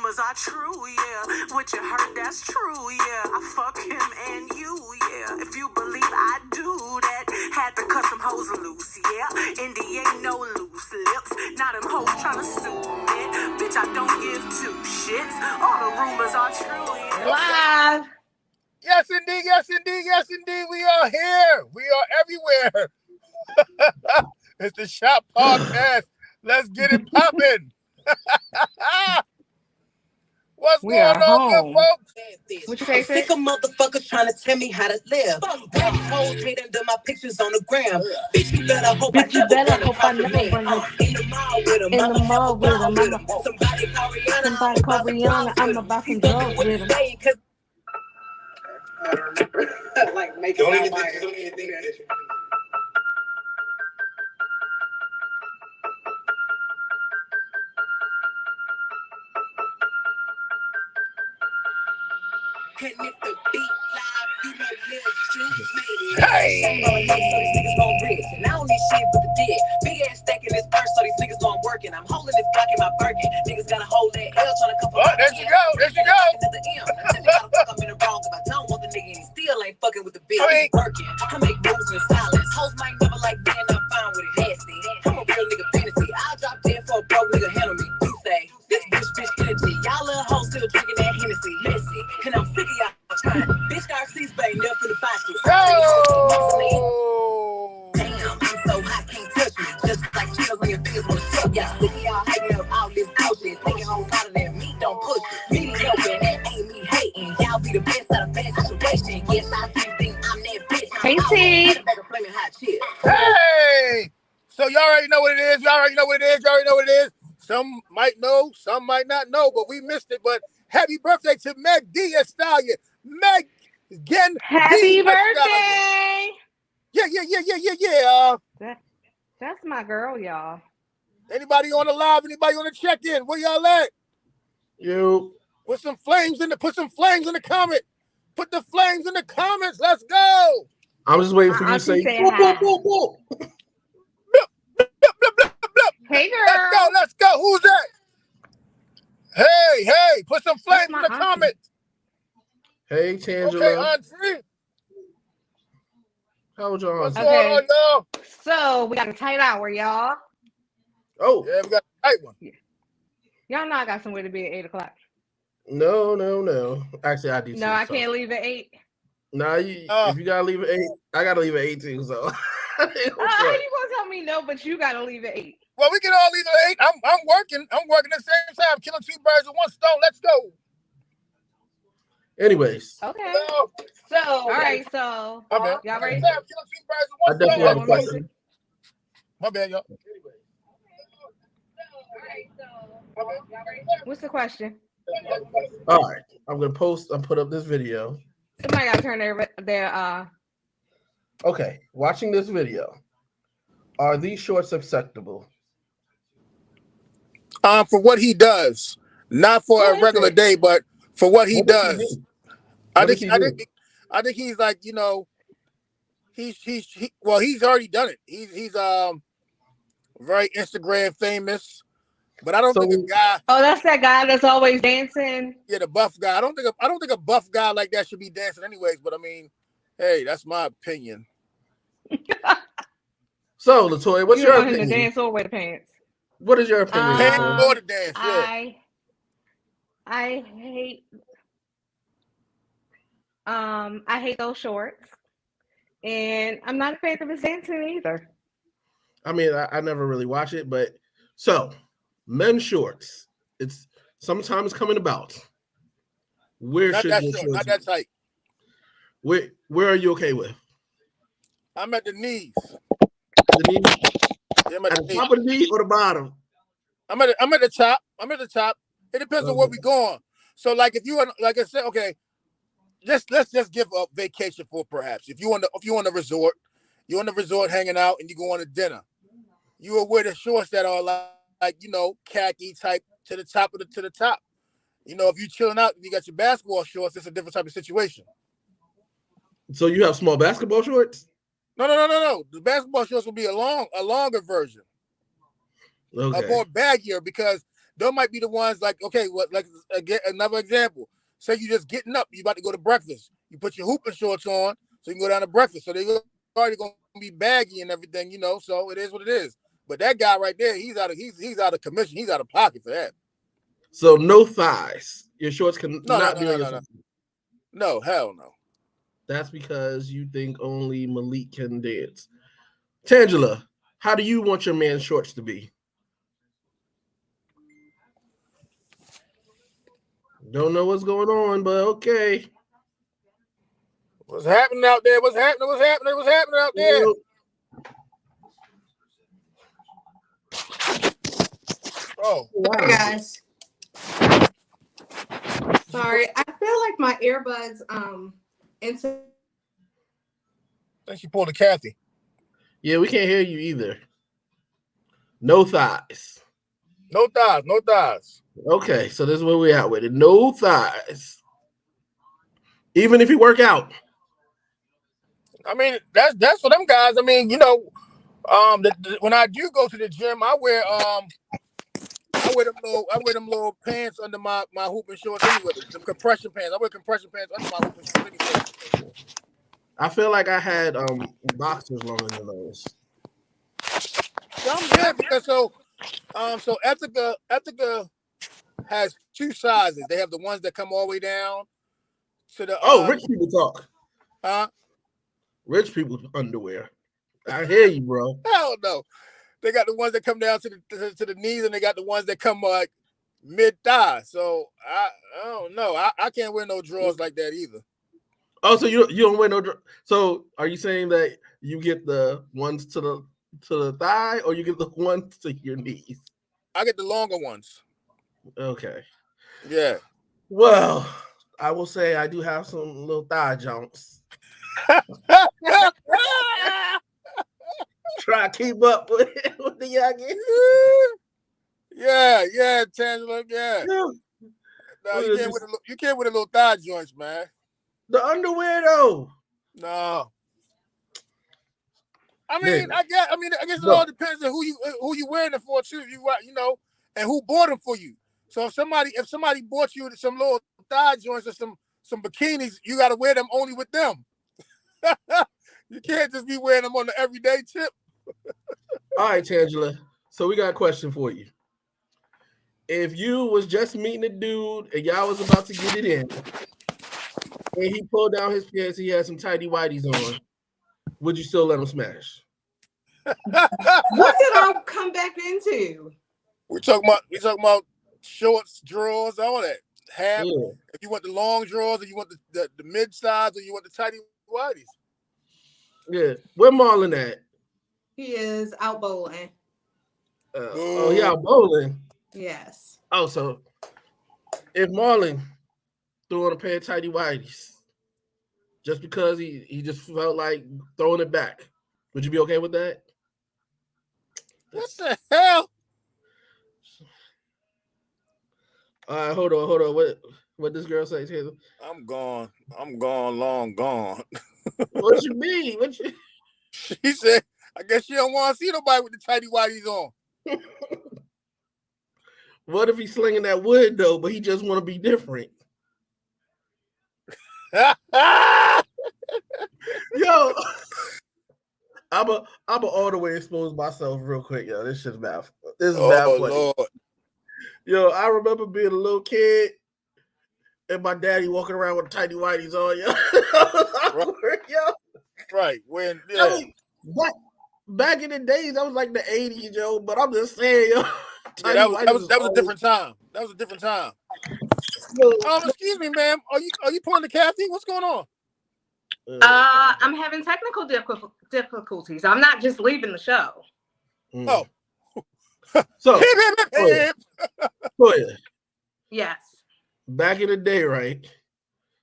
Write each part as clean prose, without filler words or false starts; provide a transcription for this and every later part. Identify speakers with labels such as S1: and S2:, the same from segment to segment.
S1: rumors are true, yeah. What you heard, that's true, yeah. I fuck him and you, yeah. If you believe I do that, had to cut some hoes loose, yeah. Indy ain't no loose lips. Now them hoes tryna sue me. Bitch, I don't give two shits. All the rumors are true, yeah.
S2: Live.
S3: Yes, indeed. Yes, indeed. Yes, indeed. We are here. We are everywhere. It's the Shop Podcast. Let's get it popping. What's
S2: We
S3: going
S2: are
S3: on,
S2: home.
S3: good folks?
S2: What you say,
S4: Sick of motherfuckers trying to tell me how to live. Black hoes hate under my pictures on the gram. Bitch, you better hope
S2: Bitch, you
S4: I
S2: better
S4: never
S2: hope I
S4: run
S2: never
S4: across a
S2: run
S4: man. In the mall with him.
S2: in the mall with him.
S4: Somebody call Rihanna.
S2: Somebody call Rihanna. I'm about some drugs with him.
S4: Like making out my And if the beat live, you know Lil Juice made it. Hey! So these niggas gon' rich. And I don't need shit but the dick. Big ass stack in this purse, so these niggas gon' work. And I'm holding this block in my Birkin. Niggas gotta hold that L tryna come for
S3: Oh, there she go. There she go.
S4: To the M. Now tell me how the fuck I'm in the wrong if I don't want the nigga and he still ain't fucking with the bitch. He's working. I make moves in silence. Hoes might never like me and I'm fine with it. Nasty. I'm a real nigga fantasy. I'll drop dead for a broke nigga handle me. You say, this bitch energy. Y'all little hoes still drinking that Hennessy. Messy. And I'm sick of y'all trying. Bitch got seats, but ain't enough for the box.
S3: Oh!
S4: Damn, I'm so hot, can't touch me. Just like chills on your fingers wanna suck. Y'all sick of y'all hyping up all this bullshit. Thinking hoes out of that meat, don't push it. Mediocre, that ain't me hating. Y'all be the best out of bad situation. Yes, I do think I'm that bitch.
S2: Hey, T.
S3: Hey! So y'all already know what it is. Y'all already know what it is. Y'all already know what it is. Some might know, some might not know, but we missed it. But happy birthday to Meg D. Stallion. Meg again.
S2: Happy birthday!
S3: Yeah.
S2: That's my girl, y'all.
S3: Anybody on the live? Anybody on the check-in? Where y'all at?
S5: You.
S3: Put some flames in the comment. Put the flames in the comments. Let's go.
S5: I'm just waiting for you to say
S2: boop, boop, boop, boop. Hey, girl.
S3: Let's go. Who's that? Hey, put some flames in the comments.
S5: Hey, Tangela.
S3: Okay, Auntie.
S5: How was your
S3: What's
S5: Auntie?
S3: going on, y'all?
S2: So, we got a tight hour, y'all.
S5: Oh.
S3: Yeah, we got a tight one.
S2: Y'all know I got somewhere to be at 8 o'clock.
S5: No. Actually, I do.
S2: No, I can't leave at 8.
S5: Nah, if you gotta leave at 8, I gotta leave at 8 too. So,
S2: how you gonna tell me no? But you gotta leave at 8.
S3: Well, we can all leave at 8. I'm working. I'm working at the same time, killing two birds with one stone. Let's go.
S5: Anyways.
S2: Okay.
S3: So,
S2: all right. So, y'all ready?
S5: I definitely have a question.
S3: My bad, y'all.
S2: What's the question?
S5: All right, I'm gonna put up this video.
S2: Somebody gotta turn their
S5: Okay, watching this video. Are these shorts acceptable?
S3: For what he does, not for a regular day, but for what he does. I think he's like, you know, he's already done it. He's very Instagram famous. But I don't think a guy.
S2: Oh, that's that guy that's always dancing.
S3: Yeah, the buff guy. I don't think a buff guy like that should be dancing anyways. But I mean, hey, that's my opinion.
S5: So, LaToya, what's your opinion?
S2: You to dance or wear the pants?
S5: What is your opinion?
S3: Pants or the dance? Yeah.
S2: I hate those shorts, and I'm not a fan of his dancing either.
S5: I mean, I never really watch it, but so. Men's shorts. It's sometimes coming about. Where
S3: not
S5: should
S3: that
S5: your
S3: short,
S5: shorts
S3: not that tight.
S5: Where are you okay with?
S3: I'm at the knees.
S5: The knees?
S3: Yeah, I'm at the
S5: top of the knee or the bottom?
S3: I'm at the top. I'm at the top. It depends on where we going. So, like, if you want, like I said, okay, let's just give a vacation for perhaps. If you on the resort, you're on the resort hanging out, and you go on a dinner. You will wear the shorts that are like, you know, khaki type to the top. You know, if you chilling out and you got your basketball shorts, it's a different type of situation.
S5: So you have small basketball shorts?
S3: No. The basketball shorts will be a longer version.
S5: Okay.
S3: A more baggier, because Those might be the ones like, okay, what, like again, another example. Say you just getting up, you about to go to breakfast. You put your hooping shorts on so you can go down to breakfast. So they already gonna be baggy and everything, you know. So it is what it is. But that guy right there, he's out of commission. He's out of pocket for that.
S5: So no thighs. Your shorts can
S3: No,
S5: not be on your thighs.
S3: No, hell no.
S5: That's because you think only Malik can dance. Tangela, how do you want your man's shorts to be? Don't know what's going on, but okay.
S3: What's happening out there? What's happening? What's happening? What's happening out there? Oh,
S6: wow. Hi guys. Sorry, I feel like my earbuds into.
S3: I think she pulled a Kathy.
S5: Yeah, we can't hear you either. No thighs.
S3: No thighs. No thighs.
S5: Okay, so this is where we're at with it. No thighs. Even if you work out.
S3: I mean, that's for them guys. I mean, you know, when I do go to the gym, I wear them little pants under my hooping shorts anyway. Some compression pants. I wear compression pants under my hooping shorts anyway.
S5: I feel like I had boxers longer than those.
S3: I'm good because so Ethica has two sizes. They have the ones that come all the way down to the
S5: rich people talk.
S3: Huh?
S5: Rich people underwear. I hear you, bro.
S3: Hell no. They got the ones that come down to the knees, and they got the ones that come like mid thigh. So I don't know. I can't wear no drawers like that either.
S5: Oh, so you don't wear no drawers. So are you saying that you get the ones to the thigh, or you get the ones to your knees?
S3: I get the longer ones.
S5: Okay.
S3: Yeah.
S5: Well, I will say I do have some little thigh jumps. Try to keep up with the youngin.
S3: Yeah, Tangela, yeah. No, you can't wear the little thigh joints, man.
S5: The underwear though.
S3: No. I mean, I guess it all depends on who you wearing it for too. You know, and who bought them for you. So if somebody bought you some little thigh joints or some bikinis, you got to wear them only with them. You can't just be wearing them on the everyday tip.
S5: All right, Tangela. So we got a question for you. If you was just meeting a dude and y'all was about to get it in, and he pulled down his pants, he had some tighty whities on, would you still let him smash?
S6: What did I come back into?
S3: We talking about shorts, drawers, all that. Half. Yeah. If you want the long drawers, or you want the mid size, or you want the tighty whities.
S5: Yeah. Where Marlon at?
S6: He is out bowling.
S5: He out bowling?
S6: Yes.
S5: Oh, so if Marlon threw on a pair of tighty whities just because he just felt like throwing it back, would you be okay with that?
S3: What the hell?
S5: All right, hold on. What this girl say, Taylor?
S3: I'm gone, long gone.
S5: What you mean?
S3: She said, I guess she don't want to see nobody with the tighty whities on.
S5: What if he's slinging that wood though, but he just want to be different? Yo, I'm all the way expose myself real quick, yo. This shit's bad. This is bad funny. Lord. Yo, I remember being a little kid and my daddy walking around with tighty whities on, yo.
S3: Right.
S5: Yo.
S3: Right. When yeah.
S5: Back in the days, that was like the 80s, yo. But I'm just saying, yo.
S3: Yeah, that was a different time. That was a different time. Excuse me, ma'am. Are you pulling the Kathy? What's going on?
S2: I'm having technical difficulties. I'm not just leaving the show.
S3: Oh.
S5: So,
S2: yes.
S5: Back in the day, right,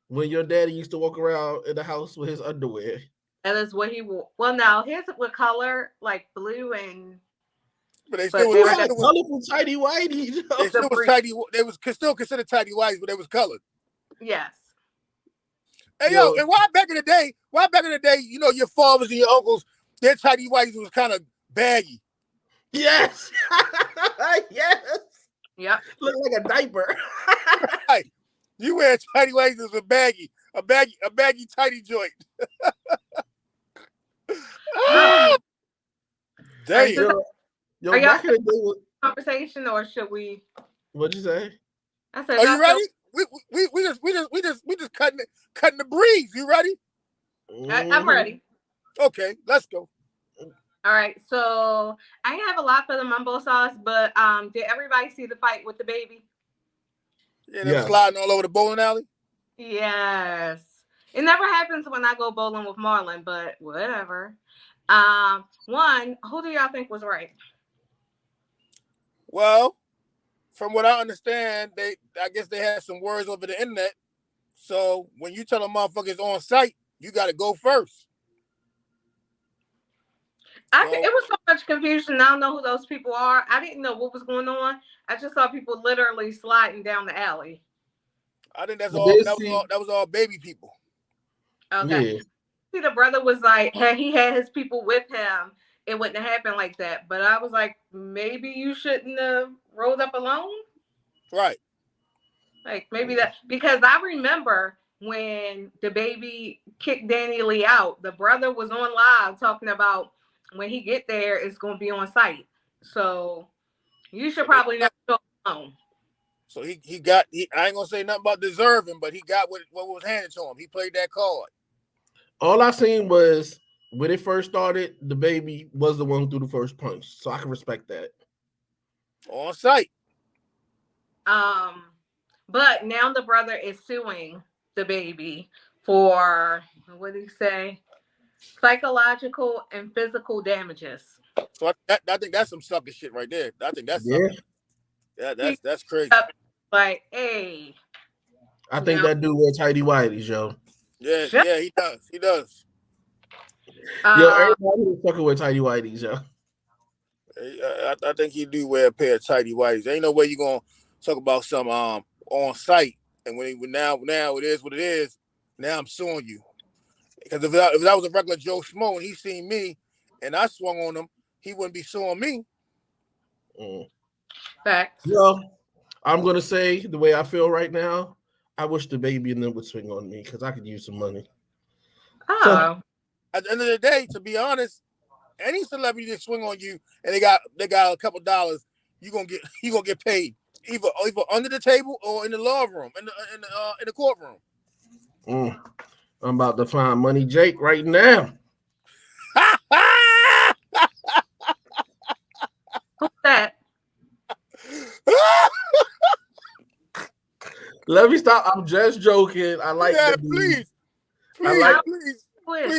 S5: when your daddy used to walk around in the house with his underwear.
S2: And that's what he wore. Well, no, his what color? Like blue and.
S3: But they still were
S5: colorful tighty whities.
S3: They still was tighty. They was still considered tighty whities, but they was colored.
S2: Yes.
S3: Hey yo, and why back in the day? You know, your fathers and your uncles, their tighty whities was kind of baggy.
S5: Yes. Yes.
S2: Yep.
S5: Look like a diaper.
S3: Right. You wear tidy whities as a baggy tidy joint. Ah, damn.
S5: Yo,
S2: Are y'all
S5: back in the day,
S2: conversation or should we?
S5: what'd you say?
S2: I said,
S3: Are you ready? We just cutting the breeze. You ready?
S2: I'm ready.
S3: Okay, let's go.
S2: All right. So I have a lot for the mumbo sauce, but did everybody see the fight with the baby?
S3: Yeah, they were sliding all over the bowling alley.
S2: Yes. It never happens when I go bowling with Marlon, but whatever. One, who do y'all think was right?
S3: Well, from what I understand, I guess they had some words over the internet. So when you tell a motherfuckers on site, you got to go first.
S2: It was so much confusion. I don't know who those people are. I didn't know what was going on. I just saw people literally sliding down the alley.
S3: I think that's all. That was all baby people.
S2: Okay. Yeah. See, the brother was like, had he had his people with him, it wouldn't have happened like that. But I was like, maybe you shouldn't have rolled up alone.
S3: Right.
S2: Like maybe that, because I remember when the baby kicked Danny Lee out, the brother was on live talking about when he get there, it's going to be on site. So you should probably not go alone.
S3: So I ain't gonna say nothing about deserving, but he got what was handed to him. He played that card.
S5: All I seen was when it first started, the baby was the one who threw the first punch. So I can respect that.
S3: On site.
S2: But now the brother is suing the baby for, what did he say? Psychological and physical damages.
S3: So I think that's some sucker shit right there. I think that's something. Yeah, that's crazy.
S2: Like, hey.
S5: I think that dude wear tidy whities, yo.
S3: Yeah, he does. He does.
S5: Yo, everybody who's fucking with tidy whities, yo.
S3: I think he do wear a pair of tidy whities. There ain't no way you gonna talk about some on site, and now it is what it is. Now I'm suing you, because if that was a regular Joe Schmo and he seen me and I swung on him, he wouldn't be suing me.
S2: Facts.
S5: Well, I'm gonna say the way I feel right now. I wish the baby and them would swing on me because I could use some money.
S2: Oh.
S5: So,
S3: at the end of the day, to be honest, any celebrity that swing on you and they got a couple dollars, you gonna get paid either under the table or in the law room in the courtroom.
S5: I'm about to find Money Jake right now.
S2: Who's that?
S5: Let me stop. I'm just joking. I like that.
S3: Please,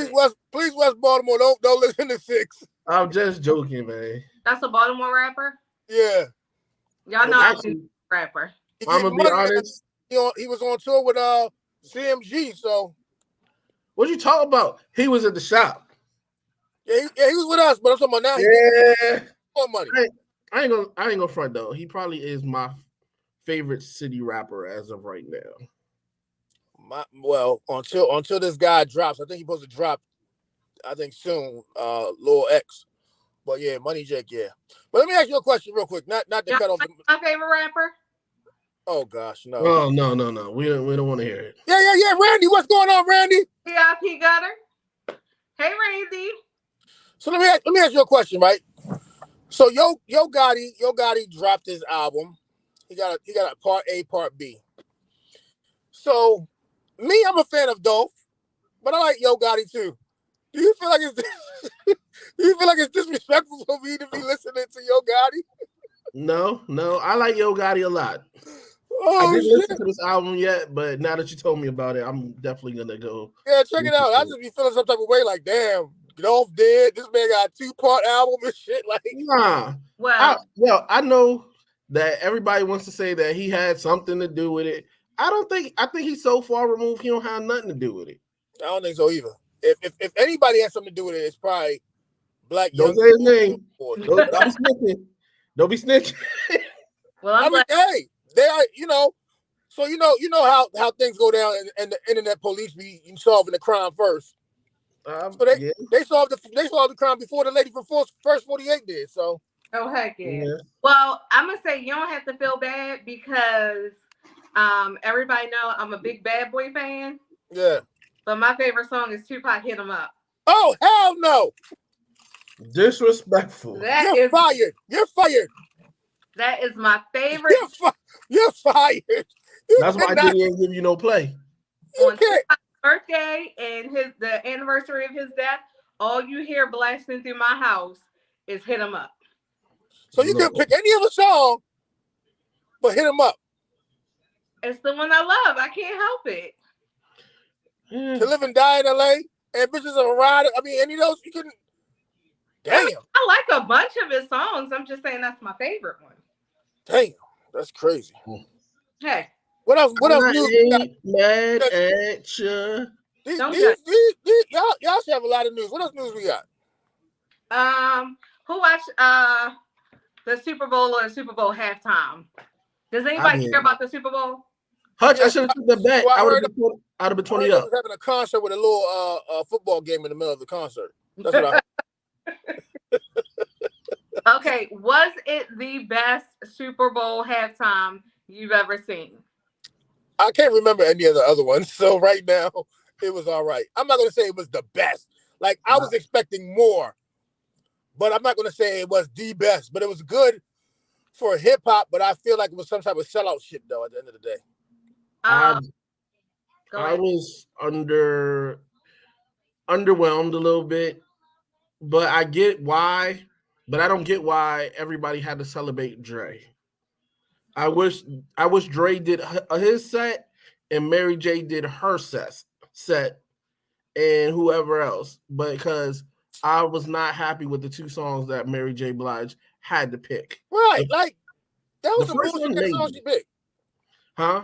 S3: West Baltimore, don't listen to 6.
S5: I'm just joking, man.
S2: That's a Baltimore rapper?
S3: Yeah.
S2: Y'all know actually, rapper.
S5: I'm gonna be honest.
S3: He was on tour with CMG, so
S5: what you talking about? He was at the shop.
S3: Yeah, he was with us, but I'm talking about now.
S5: Yeah.
S3: More money.
S5: I ain't gonna front though. He probably is my favorite city rapper as of right now.
S3: Until this guy drops, I think he's supposed to drop. I think soon, Lil X. But yeah, Money Jake, yeah. But let me ask you a question real quick. Not to cut off.
S2: My favorite rapper.
S3: Oh gosh, no.
S5: Oh no. We don't want to hear it.
S3: Yeah. Randy, what's going on, Randy?
S2: VIP Gutter. Hey, Randy.
S3: So let me ask you a question, right? So Yo Gotti dropped his album. He got a part A, part B. So me, I'm a fan of Dolph, but I like Yo Gotti too. Do you feel like it's disrespectful for me to be listening to Yo Gotti?
S5: No. I like Yo Gotti a lot. I didn't listen to this album yet, but now that you told me about it, I'm definitely gonna go.
S3: Yeah, check it out. I just be feeling some type of way, like, damn, Dolph dead. This man got a 2-part album and shit. Like,
S5: nah. Well, I know that everybody wants to say that he had something to do with it. I think he's so far removed, he don't have nothing to do with it.
S3: I don't think so either. If anybody has something to do with it, it's probably Black.
S5: Don't say his name. Don't be snitching.
S2: Well, I
S3: mean, hey, they are, so you know how things go down and the internet police be solving the crime first. So they solved the crime before the lady from First 48 did. So
S2: Oh heck yeah.
S5: Yeah.
S2: Well, I'm gonna say you don't have to feel bad because everybody know I'm a big Bad Boy fan.
S3: Yeah.
S2: But my favorite song is Tupac Hit 'Em Up.
S3: Oh hell no!
S5: Disrespectful.
S2: That
S3: You're
S2: is
S3: fired. You're fired.
S2: my favorite
S3: You're fired. You
S5: That's why
S3: cannot.
S5: Diddy ain't give you no play.
S3: You
S2: on
S3: can't.
S2: Tupac's birthday and the anniversary of his death. All you hear blasting through my house is Hit 'Em Up.
S3: So you can pick any other song, but hit him up.
S2: It's the one I love. I can't help it.
S3: To live and die in LA and bitches are rider. I mean, any of those you can. Damn.
S2: I like a bunch of his songs. I'm just saying that's my favorite one.
S3: Damn. That's crazy.
S2: Hey.
S3: What else? What else
S5: I
S3: news?
S5: ain't mad at you.
S3: Y'all should have a lot of news. What else news we got?
S2: Who watched the Super Bowl or Super Bowl halftime? Does anybody care about the Super Bowl?
S5: Hutch, I should have took the bet.
S3: Well,
S5: I would have been 20 up.
S3: Was having a concert with a little football game in the middle of the concert. That's what I heard.
S2: Okay, was it the best Super Bowl halftime you've ever seen?
S3: I can't remember any of the other ones, so right now it was all right. I'm not gonna say it was the best. Like I was expecting more, but I'm not gonna say it was the best. But it was good for hip hop. But I feel like it was some type of sellout shit though. At the end of the day,
S5: I was underwhelmed a little bit, but I get why. But I don't get why everybody had to celebrate Dre. I wish Dre did his set and Mary J did her set and whoever else, because I was not happy with the two songs that Mary J. Blige had to pick.
S3: Right? Like that was some bullshit songs she picked.
S5: Huh?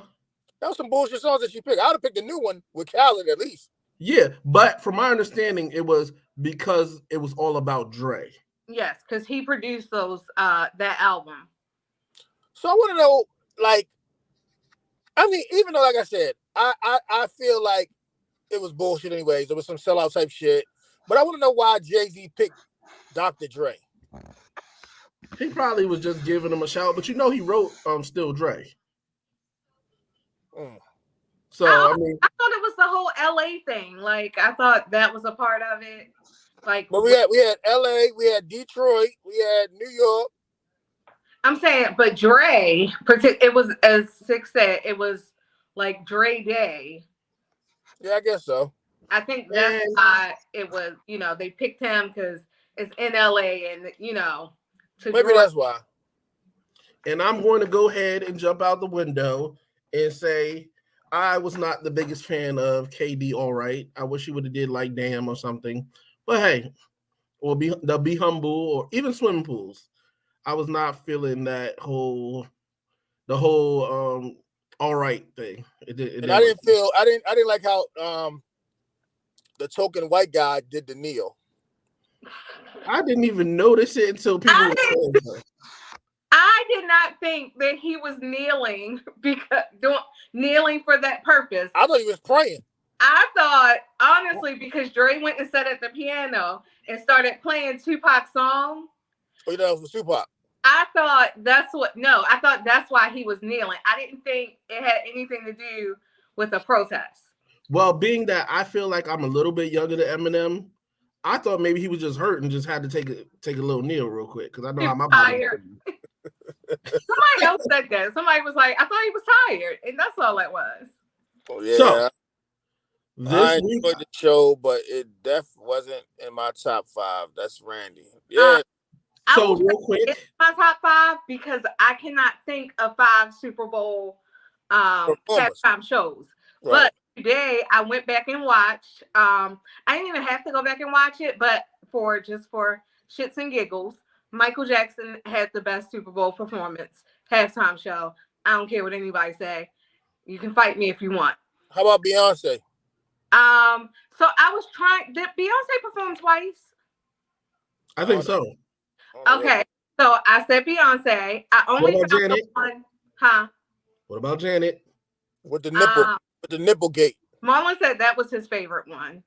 S3: That was some bullshit songs that she picked. I would have picked a new one with Khaled at least.
S5: Yeah, but from my understanding, it was because it was all about Dre.
S2: Yes, because he produced those that album.
S3: So I want to know, like, I mean, even though, like I said, I feel like it was bullshit anyways. There was some sellout type shit. But I want to know why Jay-Z picked Dr. Dre.
S5: He probably was just giving him a shout, but you know he wrote Still Dre. So I mean,
S2: I thought it was the whole LA thing. Like I thought that was a part of it. Like,
S3: but we had LA, we had Detroit, we had New York.
S2: I'm saying, but Dre, it was, as Six said, it was like Dre Day.
S3: Yeah, I guess so.
S2: I think that's why it was, they picked him because it's in LA and,
S3: maybe that's why.
S5: And I'm going to go ahead and jump out the window and say I was not the biggest fan of KD. All right. I wish he would have did like Damn or something. But hey, or they'll be humble or even swimming pools. I was not feeling the whole all right thing. I
S3: didn't like how the token white guy did the kneel.
S5: I didn't even notice it until people
S2: I did not think that he was kneeling kneeling for that purpose.
S3: I thought he was praying.
S2: I thought, honestly, because Dre went and sat at the piano and started playing Tupac's song.
S3: Oh, you know it was Tupac.
S2: I thought that's why he was kneeling. I didn't think it had anything to do with a protest.
S5: Well, being that I feel like I'm a little bit younger than Eminem, I thought maybe he was just hurt and just had to take a little kneel real quick because I know how my body.
S2: Somebody else said that. Somebody was like, I thought he was tired, and that's all it was.
S3: Oh yeah.
S5: So,
S3: I enjoyed the show, but it definitely wasn't in my top 5. That's Randy. Yeah.
S5: So real quick,
S2: it's my top 5 because I cannot think of 5 Super Bowl halftime shows. Right. But today I went back and watched. I didn't even have to go back and watch it, but for shits and giggles, Michael Jackson had the best Super Bowl performance halftime show. I don't care what anybody say. You can fight me if you want.
S3: How about Beyonce?
S2: So I was trying. Did Beyonce perform twice?
S5: I think so.
S2: Okay, so I said Beyonce. I only
S5: what about Janet?
S2: One, huh?
S5: What about Janet?
S3: With the nipple, with the nipple gate.
S2: Marlon said that was his favorite one.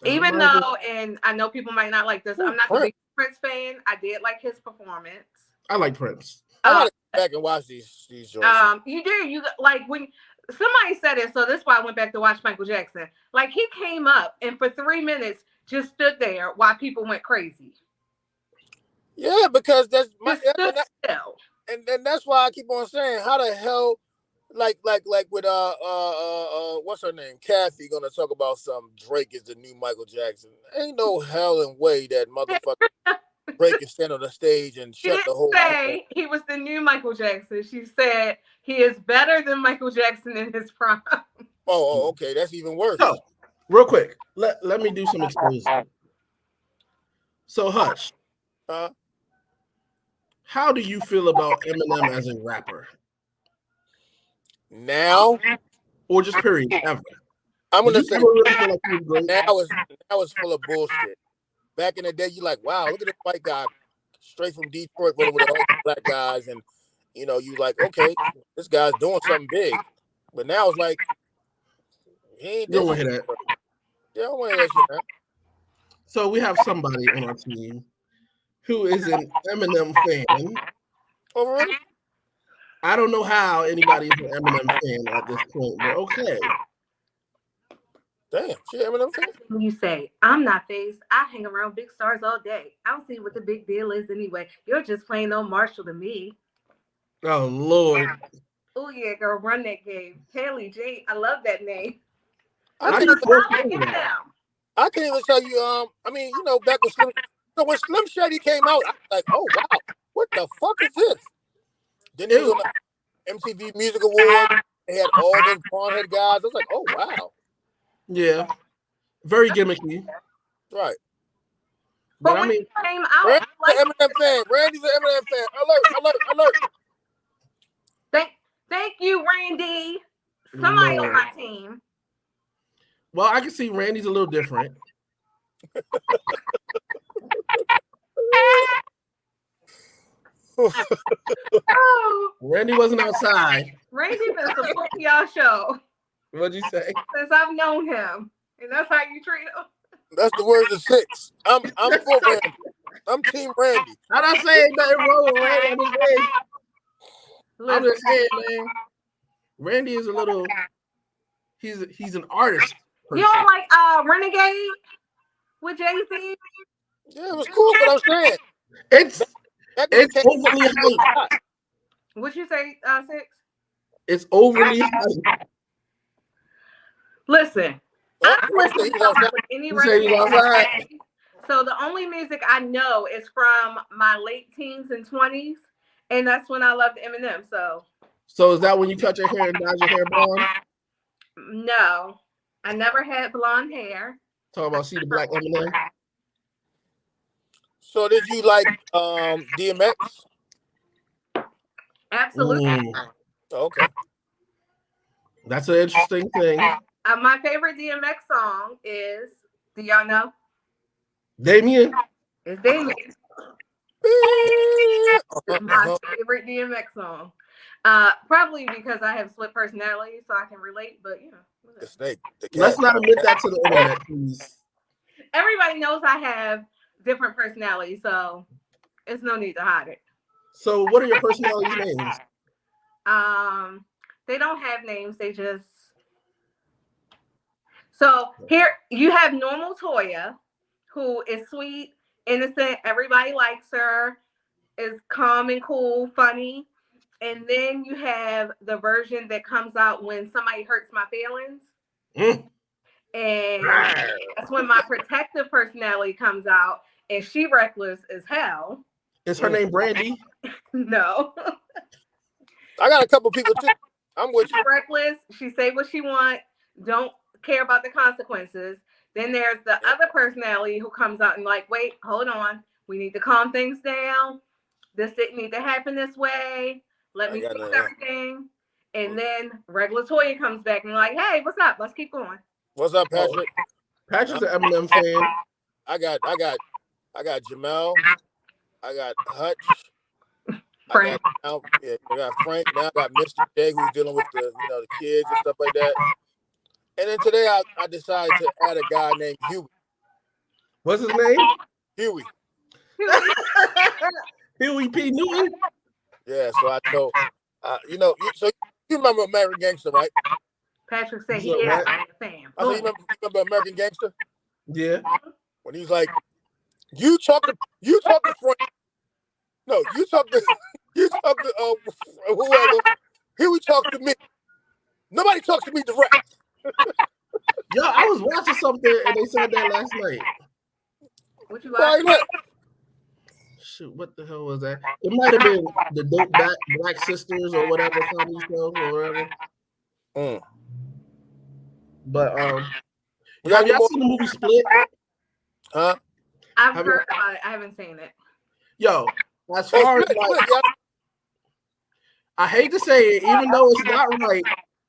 S2: Even though, and I know people might not like this, I'm not the biggest Prince fan. I did like his performance.
S5: I like Prince.
S3: I gotta go back and watch these joints.
S2: You did. You like when somebody said it, so that's why I went back to watch Michael Jackson. Like he came up and for 3 minutes just stood there while people went crazy.
S3: Yeah, because that's my
S2: Just stood still.
S3: And that's why I keep on saying, how the hell, like with what's her name, Kathy, gonna talk about some Drake is the new Michael Jackson. Ain't no hell and way that motherfucker Drake can stand on the stage and shut the whole.
S2: Say he was the new Michael Jackson. She said he is better than Michael Jackson in his prime.
S3: Oh, okay, that's even worse.
S5: So, real quick, let me do some exposing. So, Hutch, how do you feel about Eminem as a rapper?
S3: Now,
S5: or just period, ever?
S3: I'm gonna say
S5: really feel like he was great?
S3: now it's full of bullshit. Back in the day, you're like, wow, look at this white guy straight from Detroit running with all these black guys, and you like, okay, this guy's doing something big. But now it's like, he ain't
S5: doing that.
S3: Yeah, I don't want to hear that shit, man.
S5: So we have somebody on our team who is an Eminem fan.
S3: Oh, really?
S5: I don't know how anybody is an Eminem fan at this point, but okay.
S3: Damn, she Eminem fan?
S2: You say, I'm not phased. I hang around big stars all day. I don't see what the big deal is anyway. You're just plain old Marshall to me.
S5: Oh, Lord.
S2: Oh, yeah, girl, run that game. Haley J, I love that name.
S3: I can't even tell you, I mean, back when Slim Shady came out, I was like, oh, wow, what the fuck is this? Then he was on the MTV Music Awards. They had all those blonde head guys. I was like, oh, wow.
S5: Yeah. Very gimmicky.
S3: Right.
S2: But when he came out,
S3: Randy's an Eminem fan. Randy's an Eminem fan. Alert.
S2: Thank you, Randy. Somebody on my team.
S5: Well, I can see Randy's a little different. Randy wasn't outside.
S2: Randy been supporting y'all show.
S5: What'd you say?
S2: Since I've known him. And that's how you treat him.
S3: That's the words of 6. I'm for Randy. I'm Team Randy.
S5: I'm not saying nothing wrong with Randy. I'm just saying, man. Randy is a little. He's an artist.
S2: You don't like Renegade with Jay-Z?
S3: Yeah, it was cool, but I'm saying
S5: it's overly hyped.
S2: What'd you say, 6?
S5: It's overly hyped.
S2: Listen, I listen to any Renegade. So the only music I know is from my late teens and 20s, and that's when I loved Eminem. So
S5: is that when you cut your hair and dyed your hair blonde?
S2: No, I never had blonde hair.
S5: Talk about See the Black Eminem.
S3: So did you like DMX?
S2: Absolutely.
S3: Okay.
S5: That's an interesting thing.
S2: My favorite DMX song is, do y'all know?
S5: Damien.
S2: It's Damien. My favorite DMX song. Probably because I have split personality, so I can relate. But
S3: the snake.
S5: Let's not admit that to the internet, please.
S2: Everybody knows I have different personalities, so it's no need to hide it.
S5: So, what are your personality names?
S2: They don't have names. They just. So here you have normal Toya, who is sweet, innocent. Everybody likes her. Is calm and cool, funny. And then you have the version that comes out when somebody hurts my feelings. And that's when my protective personality comes out, and she reckless as hell.
S5: Is her name Brandy?
S2: No.
S3: I got a couple people too. I'm with you.
S2: Reckless. She say what she want. Don't care about the consequences. Then there's the other personality who comes out and like, wait, hold on. We need to calm things down. This didn't need to happen this way. Let me fix everything. And then regular Toya comes back and like, hey, what's up? Let's keep going.
S3: What's up, Patrick?
S5: Patrick's an Eminem fan.
S3: I got Jamel. I got Hutch.
S2: Frank.
S3: I got Frank. Now I got Mr. J, who's dealing with the the kids and stuff like that. And then today I decided to add a guy named Huey.
S5: What's his name?
S3: Huey.
S5: Huey P. Newton.
S3: Yeah, so I told, so you remember American Gangster, right?
S2: Patrick said
S5: You
S2: he
S5: said
S2: is
S5: what?
S2: a fan.
S3: I said, you remember American Gangster?
S5: Yeah.
S3: When he's like, you talk to Frank. No, you talk to whoever. Here we talk to me. Nobody talks to me direct.
S5: Yo, I was watching something and they said that last night.
S2: What you
S3: Why
S2: watch?
S3: not?
S5: Shoot, what the hell was that? It might have been the Dope Black Sisters or whatever comedy show or whatever. But
S3: You got
S5: have
S3: any
S5: y'all
S3: more?
S5: seen the movie Split?
S3: Huh?
S2: I've
S5: Have
S2: heard about it. I haven't seen it.
S5: Yo, as
S3: Oh,
S5: far as
S3: Split,
S5: like,
S3: yeah.
S5: I hate to say it, even though it's not right,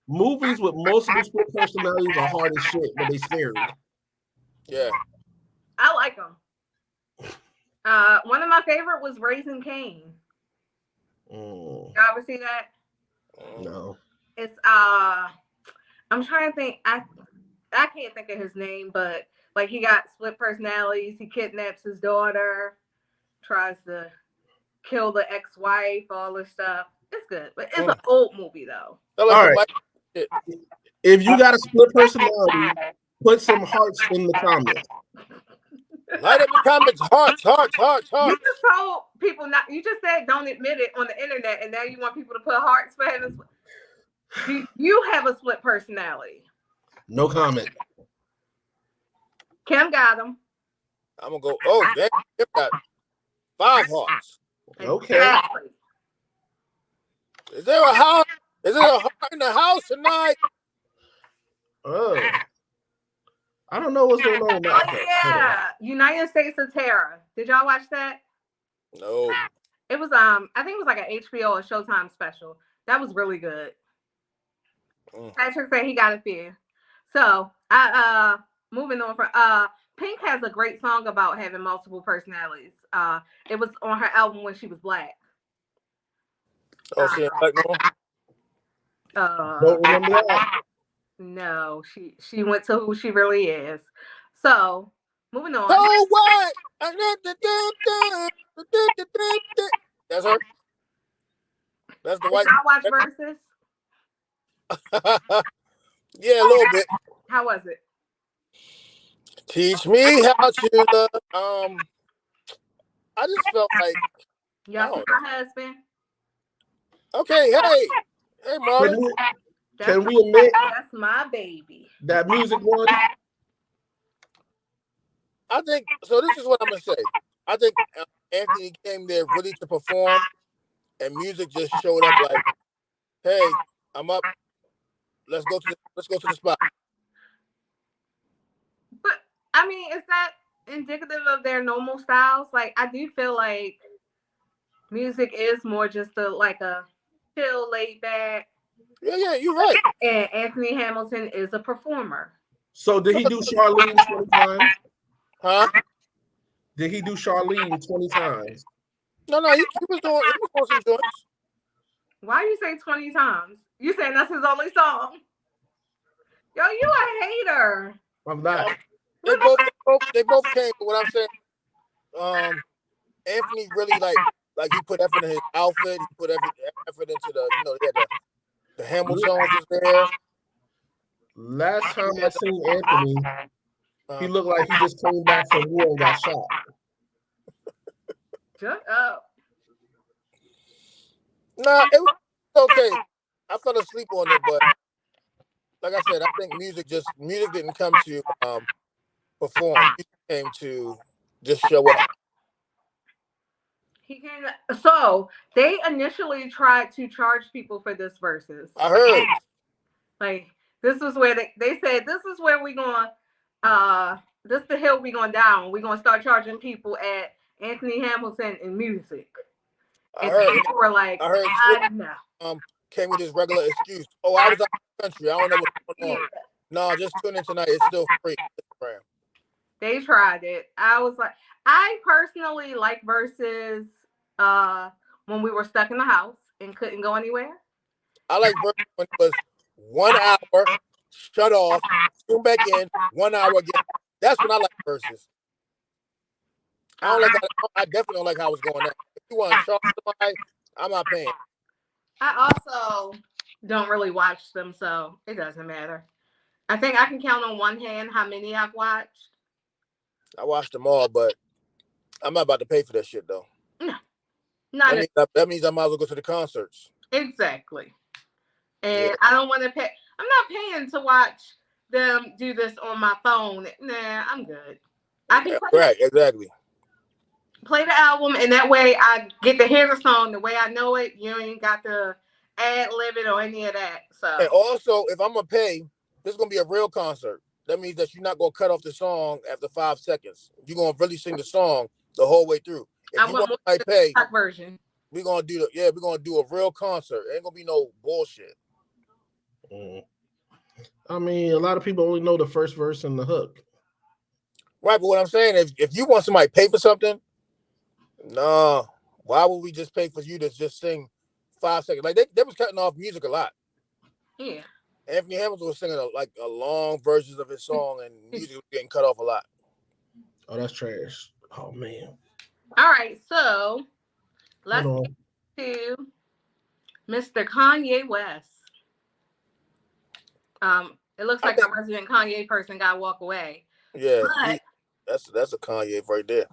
S5: movies with multiple split personalities are hard as shit, but they scary.
S3: Yeah.
S2: I like them. One of my favorite was Raising Cain. Y'all ever see that?
S5: No.
S2: It's I'm trying to think. I can't think of his name, but like he got split personalities. He kidnaps his daughter, tries to kill the ex-wife, all this stuff. It's good, but it's an old movie though.
S3: All
S5: right. If you got a split personality, put some hearts in the comments.
S3: Light up the comments. Hearts.
S2: You just told people not. You just said don't admit it on the internet, and now you want people to put hearts for him. Do you have a split personality?
S5: No comment.
S2: Kim got them.
S3: I'm gonna go. Oh, damn! Kim got 5 hearts.
S5: Okay.
S2: Exactly.
S3: Is there a heart in the house tonight?
S5: Oh. I don't know what's going on with that.
S2: Oh yeah, United States of Terror. Did y'all watch that?
S3: No.
S2: It was I think it was like an HBO or Showtime special. That was really good. Patrick said he got a fear. So I moving on from Pink has a great song about having multiple personalities. It was on her album when she was black.
S3: Oh, she ain't black no more?
S5: Don't remember that.
S2: No, she went to who she really is. So moving on.
S3: So what? That's her. That's the white.
S2: Did y'all watch Versus?
S3: Yeah, a little bit.
S2: How was it?
S3: Teach me how to love. I just felt like
S2: Y'all see my husband?
S3: okay, hey, Marlon.
S5: Can we admit
S2: that's my baby?
S5: That music won?
S3: I think so. This is what I'm gonna say. I think Anthony came there ready to perform, and music just showed up like, "Hey, I'm up. Let's go to the spot."
S2: But I mean, is that indicative of their normal styles? Like, I do feel like music is more just a chill, laid back.
S3: Yeah, you're right.
S2: And Anthony Hamilton is a performer.
S5: So did he do Charlene 20 times?
S3: Huh?
S5: Did he do Charlene 20 times?
S3: No, he was doing some joints.
S2: Why you say 20 times? You saying that's his only song? Yo, you a hater.
S5: I'm not.
S3: They both came, but what I'm saying, Anthony really like he put effort in his outfit. He put effort into the Hamilton was there.
S5: Last time I seen Anthony, he looked like he just came back from war and got shot.
S2: Shut up.
S3: Nah, it was okay. I fell asleep on it, but like I said, I think music didn't come to perform. It came to just show up.
S2: So they initially tried to charge people for this versus.
S3: I heard.
S2: Like, this is where they said this is where we going this the hill we going down. We're gonna start charging people at Anthony Hamilton and music. And people were like,
S3: no. Came with his regular excuse. Oh, I was out of the country. I don't know what's going on. No, just tune in tonight. It's still free.
S2: They tried it. I was like, I personally like versus when we were stuck in the house and couldn't go anywhere.
S3: I like versus when it was 1 hour, shut off, tune back in, 1 hour again. That's when I like versus. I don't like. I definitely don't like how it's going now. If you want to charge somebody, I'm not paying.
S2: I also don't really watch them, so it doesn't matter. I think I can count on one hand how many I've watched.
S3: I watched them all, but I'm not about to pay for that shit though.
S2: No, not
S3: That means I might as well go to the concerts.
S2: exactly.
S3: Yeah.
S2: And I don't want to pay. I'm not paying to watch them do this on my phone. Nah, I'm good. I can
S3: Right. Exactly.
S2: play the album, and that way I get to hear the song the way I know it. You ain't got to ad lib it or any of that.
S3: And
S2: So
S3: also, if I'm gonna pay, this is gonna be a real concert. That means that you're not gonna cut off the song after 5 seconds. You're gonna really sing the song the whole way through. If
S2: I
S3: you
S2: want
S3: want
S2: more
S3: to pay,
S2: version.
S3: we're gonna do a real concert. Ain't gonna be no bullshit.
S5: I mean, a lot of people only know the first verse and the hook.
S3: Right, but what I'm saying is, if you want somebody to pay for something, no, why would we just pay for you to just sing 5 seconds? Like they was cutting off music a lot.
S2: Yeah.
S3: Anthony Hamilton was singing a long versions of his song, and music was getting cut off a lot.
S5: Oh, that's trash. Oh man.
S2: All right, so let's get to Mr. Kanye West. It looks like a resident Kanye person got to walk away.
S3: Yeah, that's a Kanye right there.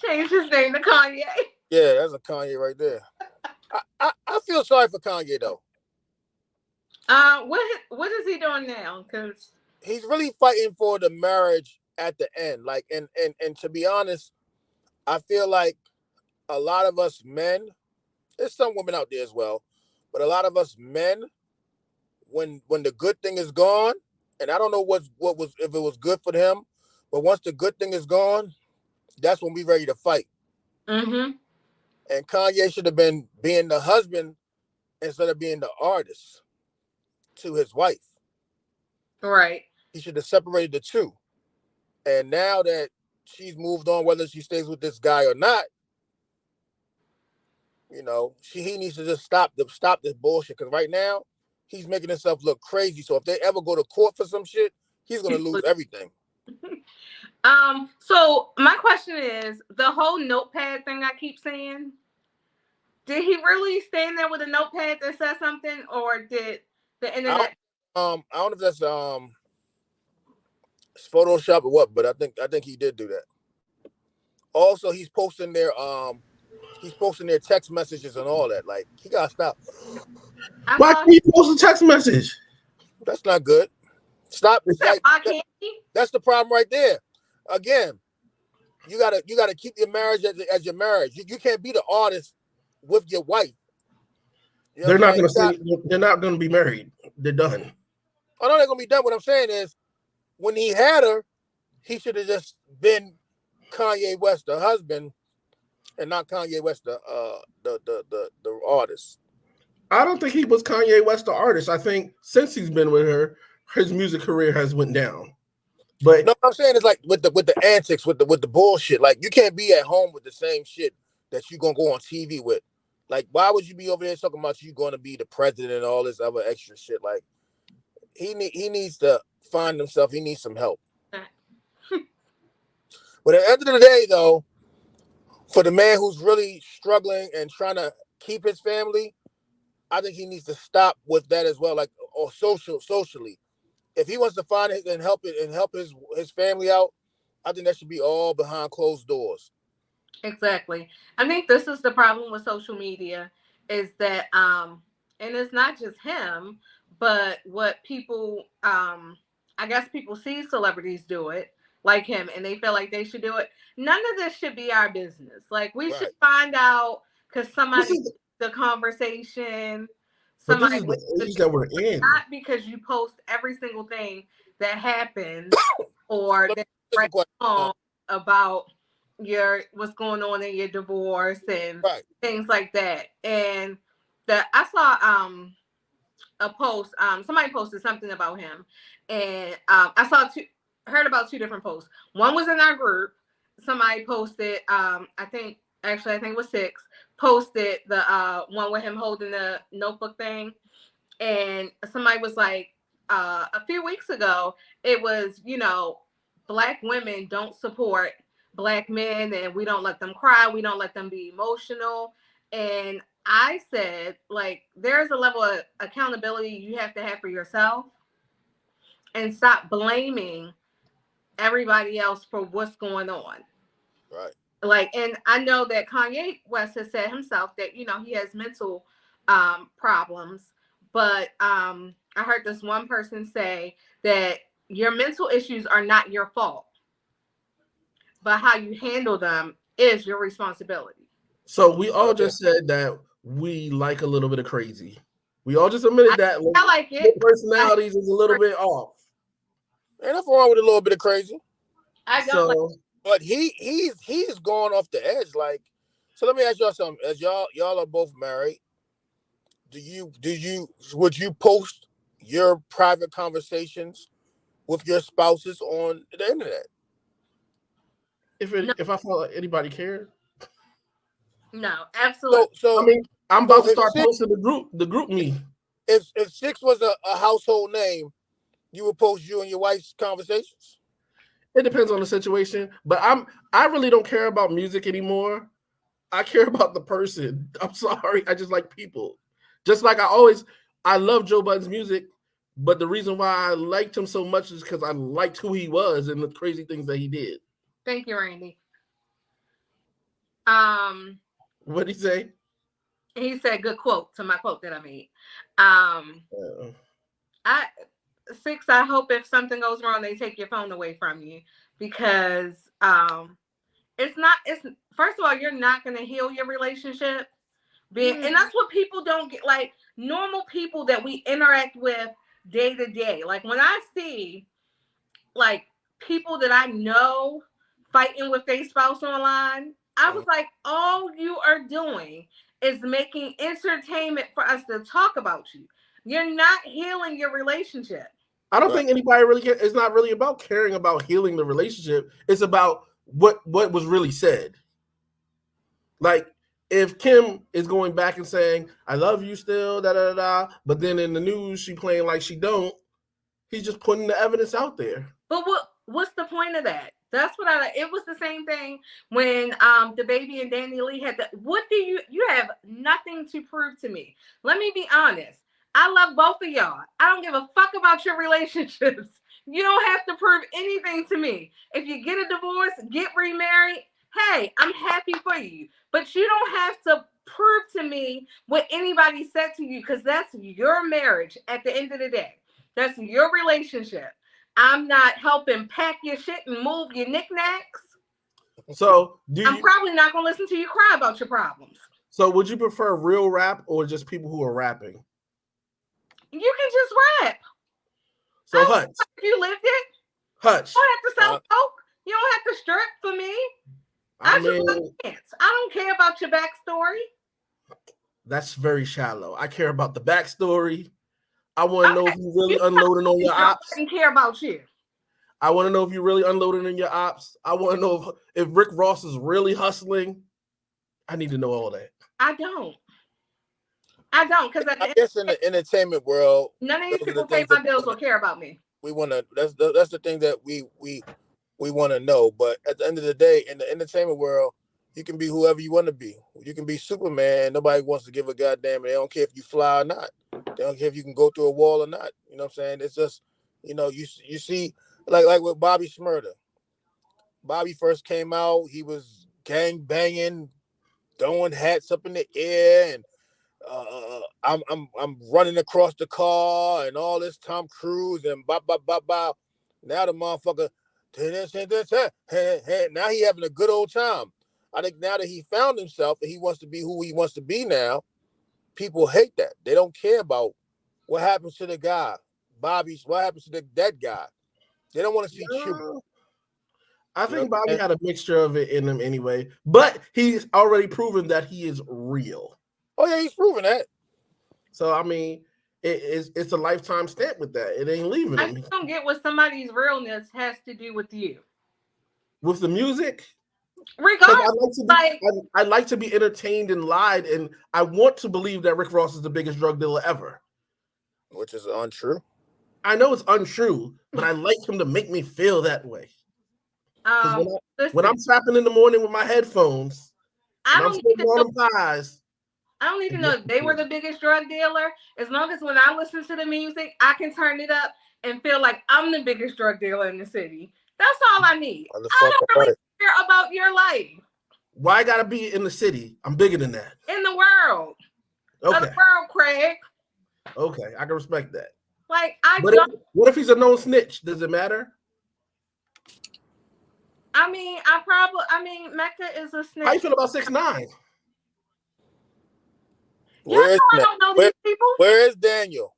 S2: Change his name to Kanye.
S3: Yeah, that's a Kanye right there. I feel sorry for Kanye though.
S2: What is he doing now? Because
S3: he's really fighting for the marriage at the end. Like, and to be honest, I feel like a lot of us men, there's some women out there as well, but a lot of us men, when the good thing is gone, and I don't know what was if it was good for him, but once the good thing is gone, that's when we ready to fight.
S2: Mm-hmm.
S3: And Kanye should have been being the husband instead of being the artist to his wife.
S2: Right.
S3: He should have separated the two. And now that she's moved on, whether she stays with this guy or not, you know, he needs to just stop this bullshit. Because right now, he's making himself look crazy. So if they ever go to court for some shit, he's gonna lose everything.
S2: So my question is, the whole notepad thing I keep saying, did he really stand there with a notepad that said something, or did the internet?
S3: I don't know if that's Photoshop or what, but I think he did do that. Also, he's posting their text messages and all that. Like, he gotta stop.
S5: Why can't you post a text message?
S3: That's not good. Stop. Like,
S2: why can't he?
S3: That's the problem right there. Again, you gotta keep your marriage as your marriage. You can't be the artist with your wife. You know
S5: they're not gonna say they're not gonna be married. They're done.
S3: I know they're gonna be done. What I'm saying is, when he had her, he should have just been Kanye West, the husband, and not Kanye West, the artist.
S5: I don't think he was Kanye West, the artist. I think since he's been with her, his music career has went down. But
S3: no, what I'm saying is, like, with the antics, with the bullshit. Like, you can't be at home with the same shit that you gonna go on TV with. Like, why would you be over there talking about you going to be the president and all this other extra shit? Like, he needs to find himself. He needs some help. But at the end of the day, though, for the man who's really struggling and trying to keep his family, I think he needs to stop with that as well. Like, or socially, if he wants to find it and help his family out, I think that should be all behind closed doors.
S2: Exactly. I think this is the problem with social media, is that and it's not just him, but what people I guess people see celebrities do it like him, and they feel like they should do it. None of this should be our business. Like, we should find out because somebody the conversation.
S5: But this is the age that we're in.
S2: Not because you post every single thing that happens or that right about what's going on in your divorce and things like that. And I saw a post, somebody posted something about him, and I heard about two different posts. One was in our group. Somebody posted, I think it was 6, posted the one with him holding the notebook thing, and somebody was like, a few weeks ago, it was, Black women don't support Black men and we don't let them cry. We don't let them be emotional. And I said, like, there's a level of accountability you have to have for yourself and stop blaming everybody else for what's going on.
S3: Right.
S2: Like, and I know that Kanye West has said himself that, he has mental problems, but I heard this one person say that your mental issues are not your fault, but how you handle them is your responsibility.
S5: So we all
S3: Okay.
S5: just said that we like a little bit of crazy. We all just admitted that
S2: I like
S5: your
S2: it.
S5: personalities is a little bit off.
S3: Ain't nothing wrong with a little bit of crazy.
S2: I don't like
S5: So
S3: But he's gone off the edge. Like, so let me ask y'all something. As y'all are both married, would you post your private conversations with your spouses on the internet?
S2: no,
S5: if I felt like anybody cared,
S2: no, absolutely.
S5: I mean, I'm
S3: So
S5: about to start posting the group me.
S3: if Six was a household name, you would post you and your wife's conversations?
S5: It depends on the situation, but I really don't care about music anymore. I care about the person. I'm sorry, I just like people. Just like I love Joe Budden's music, but the reason why I liked him so much is because I liked who he was and the crazy things that he did.
S2: Thank you, Randy.
S5: What did he say?
S2: He said good quote to my quote that I made. Um, I Six, I hope if something goes wrong, they take your phone away from you because it's first of all, you're not gonna heal your relationship. And that's what people don't get, like normal people that we interact with day to day. Like when I see like people that I know fighting with their spouse online, I was like, all you are doing is making entertainment for us to talk about you. You're not healing your relationship.
S5: I don't think anybody really cares. It's not really about caring about healing the relationship. It's about what was really said. Like if Kim is going back and saying, I love you still, da da da, but then in the news she playing like she don't, he's just putting the evidence out there.
S2: But what's the point of that? That's what I like. It was the same thing when the baby and Danny Lee had the what do you have nothing to prove to me. Let me be honest. I love both of y'all. I don't give a fuck about your relationships. You don't have to prove anything to me. If you get a divorce, get remarried, hey, I'm happy for you. But you don't have to prove to me what anybody said to you because that's your marriage at the end of the day. That's your relationship. I'm not helping pack your shit and move your knickknacks.
S5: So
S2: I'm probably not gonna listen to you cry about your problems.
S5: So would you prefer real rap or just people who are rapping?
S2: You can just rap.
S5: So Hutch.
S2: If you lived it.
S5: Hutch.
S2: You don't have to sell coke. You don't have to strip for me. I just want to dance. I don't care about your backstory.
S5: That's very shallow. I care about the backstory. I want to know if you really unloading on your ops.
S2: I don't care about you.
S5: I want to know if you really unloading on your ops. I want to know if Rick Ross is really hustling. I need to know all that.
S2: I don't because
S3: I guess in the entertainment world,
S2: none of these people pay my bills or care about me.
S3: We want to. That's the thing that we want to know. But at the end of the day, in the entertainment world, you can be whoever you want to be. You can be Superman. Nobody wants to give a goddamn. They don't care if you fly or not. They don't care if you can go through a wall or not. You know what I'm saying? It's just, you see, like with Bobby Shmurda. Bobby first came out. He was gang banging, throwing hats up in the air, and I'm running across the car and all this Tom Cruise and bop bop bop bop. Now the motherfucker, now he having a good old time. I think now that he found himself and he wants to be who he wants to be now, people hate that. They don't care about what happens to the guy, Bobby's. What happens to that guy? They don't want to see true.
S5: I think Bobby had a mixture of it in him anyway, but he's already proven that he is real.
S3: Oh yeah, he's proven that.
S5: So I mean, it's a lifetime stamp with that. It ain't leaving him.
S2: I don't get what somebody's realness has to do with you.
S5: With the music?
S2: Regardless,
S5: I like to be entertained and lied, and I want to believe that Rick Ross is the biggest drug dealer ever.
S3: Which is untrue.
S5: I know it's untrue, but I like him to make me feel that way. Because when I'm trapping in the morning with my headphones and I'm smoking all them pies.
S2: I don't need to know if they were the biggest drug dealer. As long as when I listen to the music, I can turn it up and feel like I'm the biggest drug dealer in the city. That's all I need. I don't really care about your life.
S5: Why I gotta be in the city? I'm bigger than that.
S2: In the world.
S5: Okay.
S2: Of the world, Craig.
S5: Okay, I can respect that.
S2: Like
S5: what if he's a known snitch? Does it matter?
S2: I mean, Mecca is a snitch.
S5: How you feel about 6ix9ine?
S3: I don't know these people. Where is Daniel?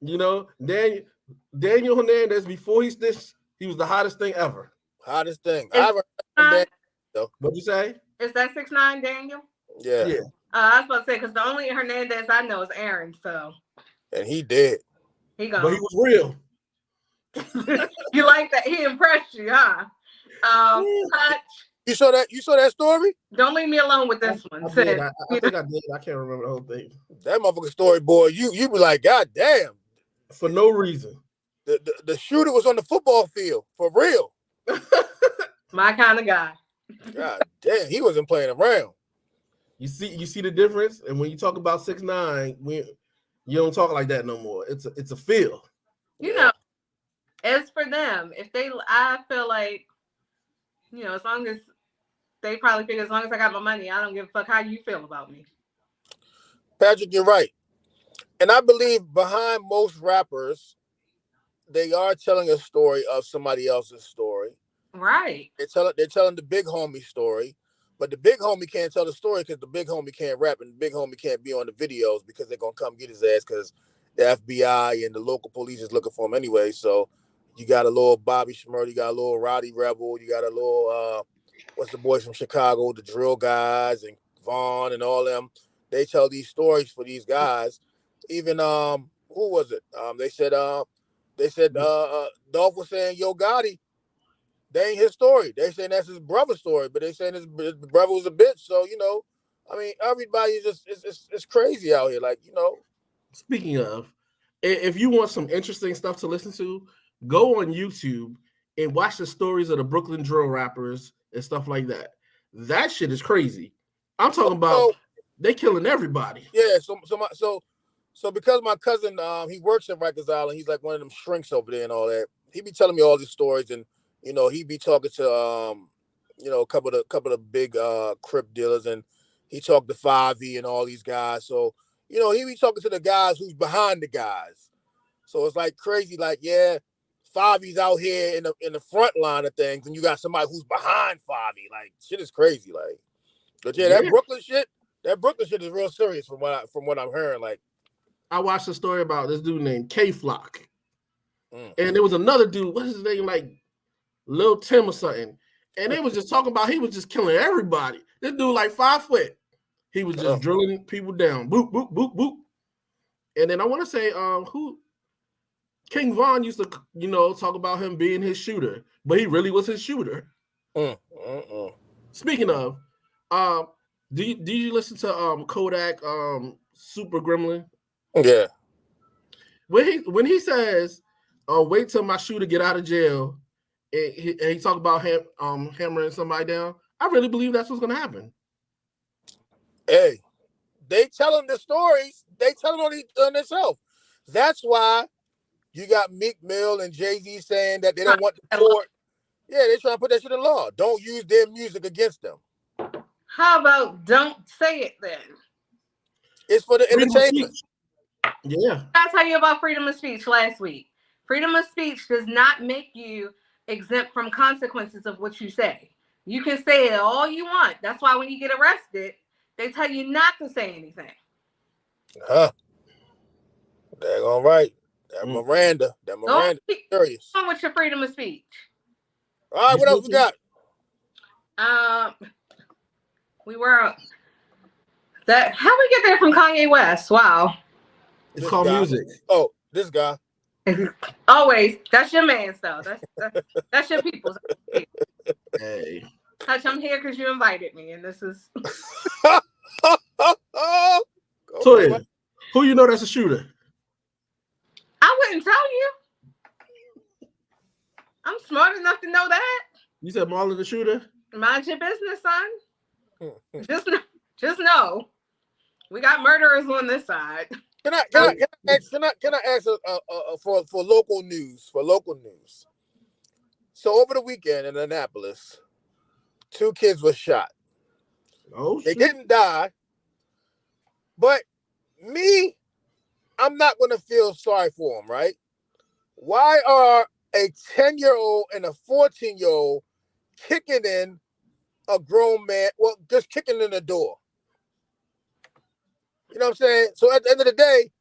S5: You know, Daniel Hernandez, before he snitched, he was the hottest thing ever.
S3: Hottest thing.
S5: What'd you say?
S2: Is that 6ix9ine, Daniel?
S3: Yeah.
S2: I was about to say, because the only Hernandez I know is Aaron, so.
S3: And he did.
S2: He gone.
S5: But he was real.
S2: You like that? He impressed you, huh? Touch.
S3: You saw that story?
S2: Don't leave me alone with this one.
S5: I think I did. I can't remember the whole thing.
S3: That motherfucking story, boy. You be like, God damn.
S5: For no reason.
S3: The shooter was on the football field for real.
S2: My kind of guy.
S3: God damn, he wasn't playing around.
S5: You see the difference? And when you talk about 6ix9ine, you don't talk like that no more. It's a feel.
S2: You know, as for them, I feel like, you know, as long as they probably figure as long as I got my money, I don't give a fuck how you feel about me.
S3: Patrick, you're right. And I believe behind most rappers, they are telling a story of somebody else's story.
S2: Right.
S3: They're telling the big homie story, but the big homie can't tell the story because the big homie can't rap and the big homie can't be on the videos because they're gonna come get his ass because the FBI and the local police is looking for him anyway. So you got a little Bobby Shmurda, you got a little Roddy Rebel, you got a little what's the boys from Chicago, the drill guys and Vaughn and all them. They tell these stories for these guys. Even who was it? They said Dolph was saying Yo Gotti. They ain't his story. They saying that's his brother's story, but they saying his brother was a bitch. So, you know, I mean, everybody is just it's crazy out here. Like, you know.
S5: Speaking of, if you want some interesting stuff to listen to, go on YouTube and watch the stories of the Brooklyn drill rappers and stuff like that. That shit is crazy. I'm talking about they killing everybody.
S3: Yeah. So because my cousin he works in Rikers Island, he's like one of them shrinks over there and all that. He be telling me all these stories and. You know, he be talking to, you know, a couple of big Crip dealers, and he talked to 5E and all these guys. So, you know, he be talking to the guys who's behind the guys. So it's like crazy. Like, yeah, 5E's out here in the front line of things, and you got somebody who's behind 5E. Like, shit is crazy. Like, but yeah, that Brooklyn shit is real serious from what I'm hearing. Like,
S5: I watched a story about this dude named K-Flock, and there was another dude. What is his name? Like. Lil Tim or something, and they was just talking about he was just killing everybody. This dude like 5 foot, he was just drilling people down, boop boop boop boop. And then I want to say, who King Von used to, you know, talk about him being his shooter, but he really was his shooter. Speaking of, do you listen to Kodak Super Gremlin?
S3: Yeah.
S5: When he says, "Wait till my shooter get out of jail." And he talked about hammering somebody down. I really believe that's what's going to happen.
S3: Hey, they telling the stories. They telling on themselves. That's why you got Meek Mill and Jay-Z saying that they don't want the court. Yeah, they're trying to put that shit in law. Don't use their music against them.
S2: How about don't say it then?
S3: It's for the entertainment.
S5: Yeah.
S2: I tell you about freedom of speech last week. Freedom of speech does not make you exempt from consequences of what you say. You can say it all you want. That's why when you get arrested, they tell you not to say anything.
S3: Huh. They're all right. That Miranda. Serious.
S2: On with your freedom of speech.
S3: All right, what else we got?
S2: We were that. How we get there from Kanye West? Wow.
S5: It's called music.
S3: Oh, this guy.
S2: Always. That's your man, though. That's your people's.
S5: Hey.
S2: Touch, I'm here because you invited me, and this is.
S5: So, who you know that's a shooter?
S2: I wouldn't tell smart enough to know that.
S5: You said Marlon the shooter?
S2: Mind your business, son. Just know. We got murderers on this side.
S3: Can I ask for local news? For local news. So over the weekend in Annapolis, 2 kids were shot.
S5: Oh,
S3: They
S5: shit.
S3: didn't die, but I'm not going to feel sorry for them, right? Why are a 10-year-old and a 14-year-old kicking in a grown man? Well, just kicking in the door. You know what I'm saying? So at the end of the day,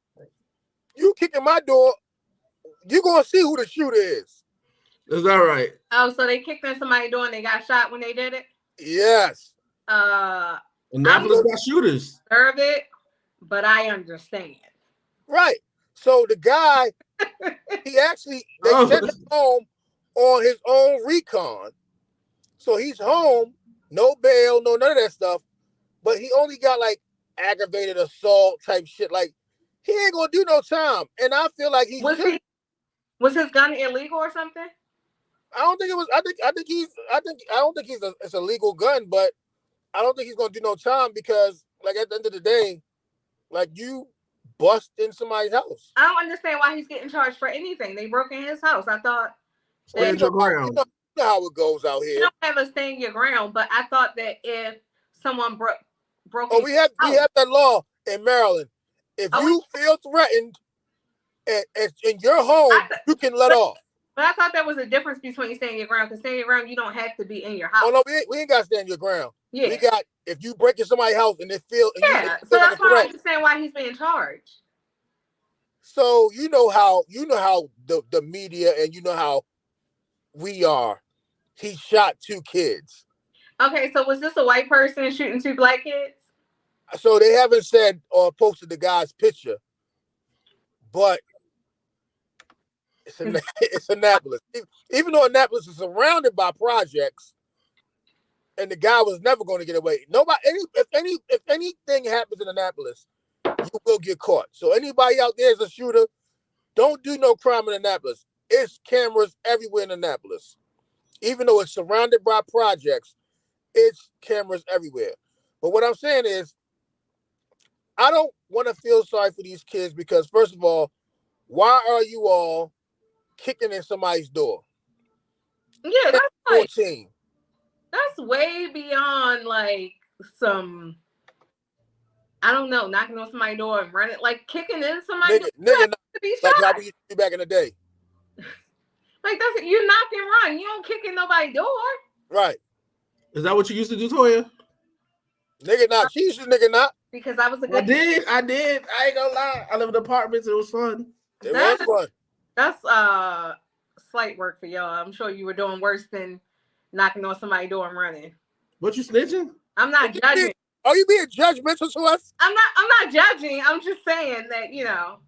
S3: you kicking my door, you're going to see who the shooter is.
S5: Is that right?
S2: Oh, so they kicked in somebody's door and they got shot when they did it?
S3: Yes.
S5: Annapolis got shooters.
S2: Deserve it, but I understand.
S3: Right. So the guy, they sent him home on his own recon. So he's home, no bail, no none of that stuff. But he only got like aggravated assault type shit. Like he ain't gonna do no time. And I feel like
S2: was his gun illegal or something?
S3: I don't think it was. I don't think it's a legal gun, but I don't think he's gonna do no time because, like, at the end of the day, like, you bust in somebody's house.
S2: I don't understand why he's getting charged for anything. They broke in his house. I thought
S5: stand your ground.
S3: You know how it goes out here.
S2: You don't have a stand your ground, but I thought that if someone broke.
S3: Oh, we have that law in Maryland. If you feel threatened in your home, you can let off.
S2: But I thought there was a difference between standing your ground. Because standing your ground, you don't have to be in your house.
S3: Oh no, we ain't got to stand your ground.
S2: Yeah.
S3: We got, if you break in somebody's house and it feel, and
S2: yeah. So that's why I understand why he's being charged.
S3: So you know how the media and you know how we are. He shot 2 kids.
S2: Okay, so was this a white person shooting 2 black kids?
S3: So they haven't said or posted the guy's picture, but it's Annapolis. Even though Annapolis is surrounded by projects, and the guy was never going to get away. If anything happens in Annapolis, you will get caught. So anybody out there is a shooter, don't do no crime in Annapolis. It's cameras everywhere in Annapolis. Even though it's surrounded by projects, it's cameras everywhere. But what I'm saying is, I don't want to feel sorry for these kids because, first of all, why are you all kicking in somebody's door?
S2: Yeah, that's
S3: 14.
S2: That's way beyond like some, I don't know, knocking on somebody's door and running, like kicking in somebody's door.
S3: Nigga, like how we used to do back in the day.
S2: Like that's you knock and run. You don't kick in nobody's door.
S3: Right.
S5: Is that what you used to do, Toya?
S3: Nigga not. She used to nigga not.
S2: Because I was a good
S5: I did. I ain't gonna lie. I live in apartments. It was fun.
S3: It was fun.
S2: That's slight work for y'all. I'm sure you were doing worse than knocking on somebody's door and running.
S5: What, you snitching?
S2: I'm not judging.
S3: Are you being judgmental to us?
S2: I'm not judging. I'm just saying that, you know,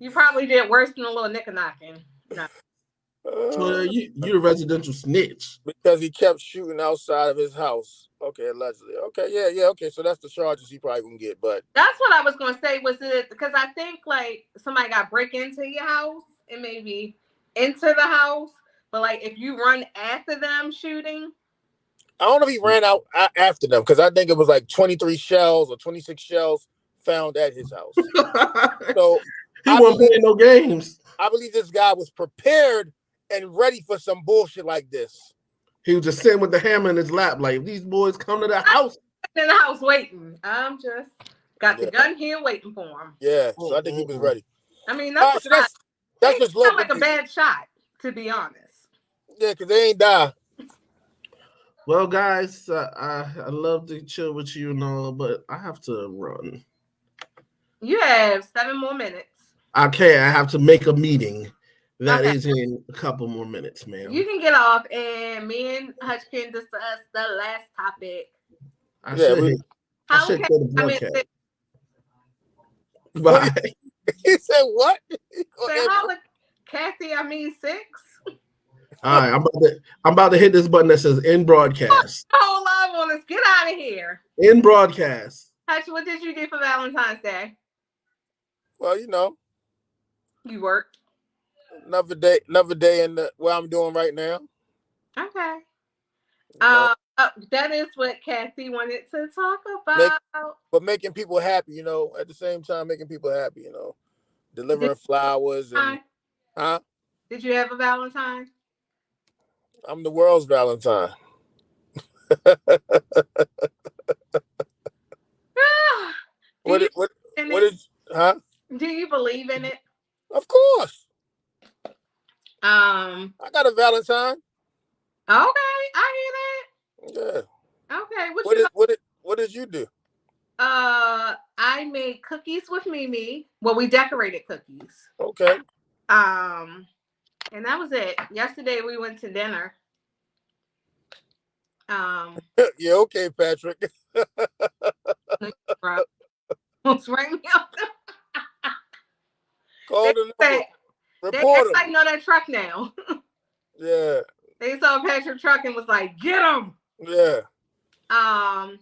S2: you probably did worse than a little knicker knocking. No.
S5: So you the residential snitch.
S3: Because he kept shooting outside of his house. Okay, allegedly. Okay, yeah, okay. So that's the charges he probably gonna get. But
S2: that's what I was gonna say. Was it because I think like somebody got break into your house and maybe into the house, but like if you run after them shooting.
S3: I don't know if he ran out after them because I think it was like 23 shells or 26 shells found at his house. So
S5: he wasn't playing no games.
S3: I believe this guy was prepared and ready for some bullshit like this.
S5: He was just sitting with the hammer in his lap, like, these boys come to the house.
S2: In the house waiting. I'm just got the gun here waiting for him.
S3: Yeah, so I think he was ready.
S2: I mean, that's
S3: just
S2: like a bad shot, to be honest.
S3: Yeah, because they ain't die.
S5: Well, guys, I love to chill with you and all, but I have to run.
S2: You have 7 more minutes.
S5: Okay, I have to make a meeting. That is in a couple more minutes, ma'am.
S2: You can get off, and me and Hutch can discuss the last topic.
S5: I should go to broadcast. Bye.
S3: He said what?
S2: Kathy, I mean 6.
S5: All right, I'm about to hit this button that says "in broadcast."
S2: Hold on, let's get out of here.
S5: In broadcast.
S2: Hutch, what did you do for Valentine's Day?
S3: Well, you know,
S2: you worked.
S3: Another day in where I'm doing right now.
S2: Okay.
S3: You know,
S2: That is what Kathy wanted to talk
S3: make
S2: about.
S3: but making people happy. You know, at the same time making people happy. You know,
S2: Did,
S3: delivering flowers and huh?
S2: did you have a Valentine?
S3: I'm the world's Valentine.
S2: Do you
S3: What
S2: in
S3: what
S2: it?
S3: is huh?
S2: Do you believe in it?
S3: Of course,
S2: Um.
S3: I got a Valentine.
S2: Okay, I
S3: Yeah.
S2: hear that. Okay, what you?
S3: What did you do?
S2: I made cookies with Mimi. Well, we decorated cookies.
S3: Okay.
S2: Um, and that was it. Yesterday we went to dinner. Um,
S3: Yeah. Okay, Patrick.
S2: almost rang me up.
S3: Call
S2: They
S3: the number.
S2: say
S3: Report
S2: everybody
S3: him.
S2: know that truck now.
S3: Yeah.
S2: They saw Patrick truck and was like, "Get him."
S3: Yeah.
S2: I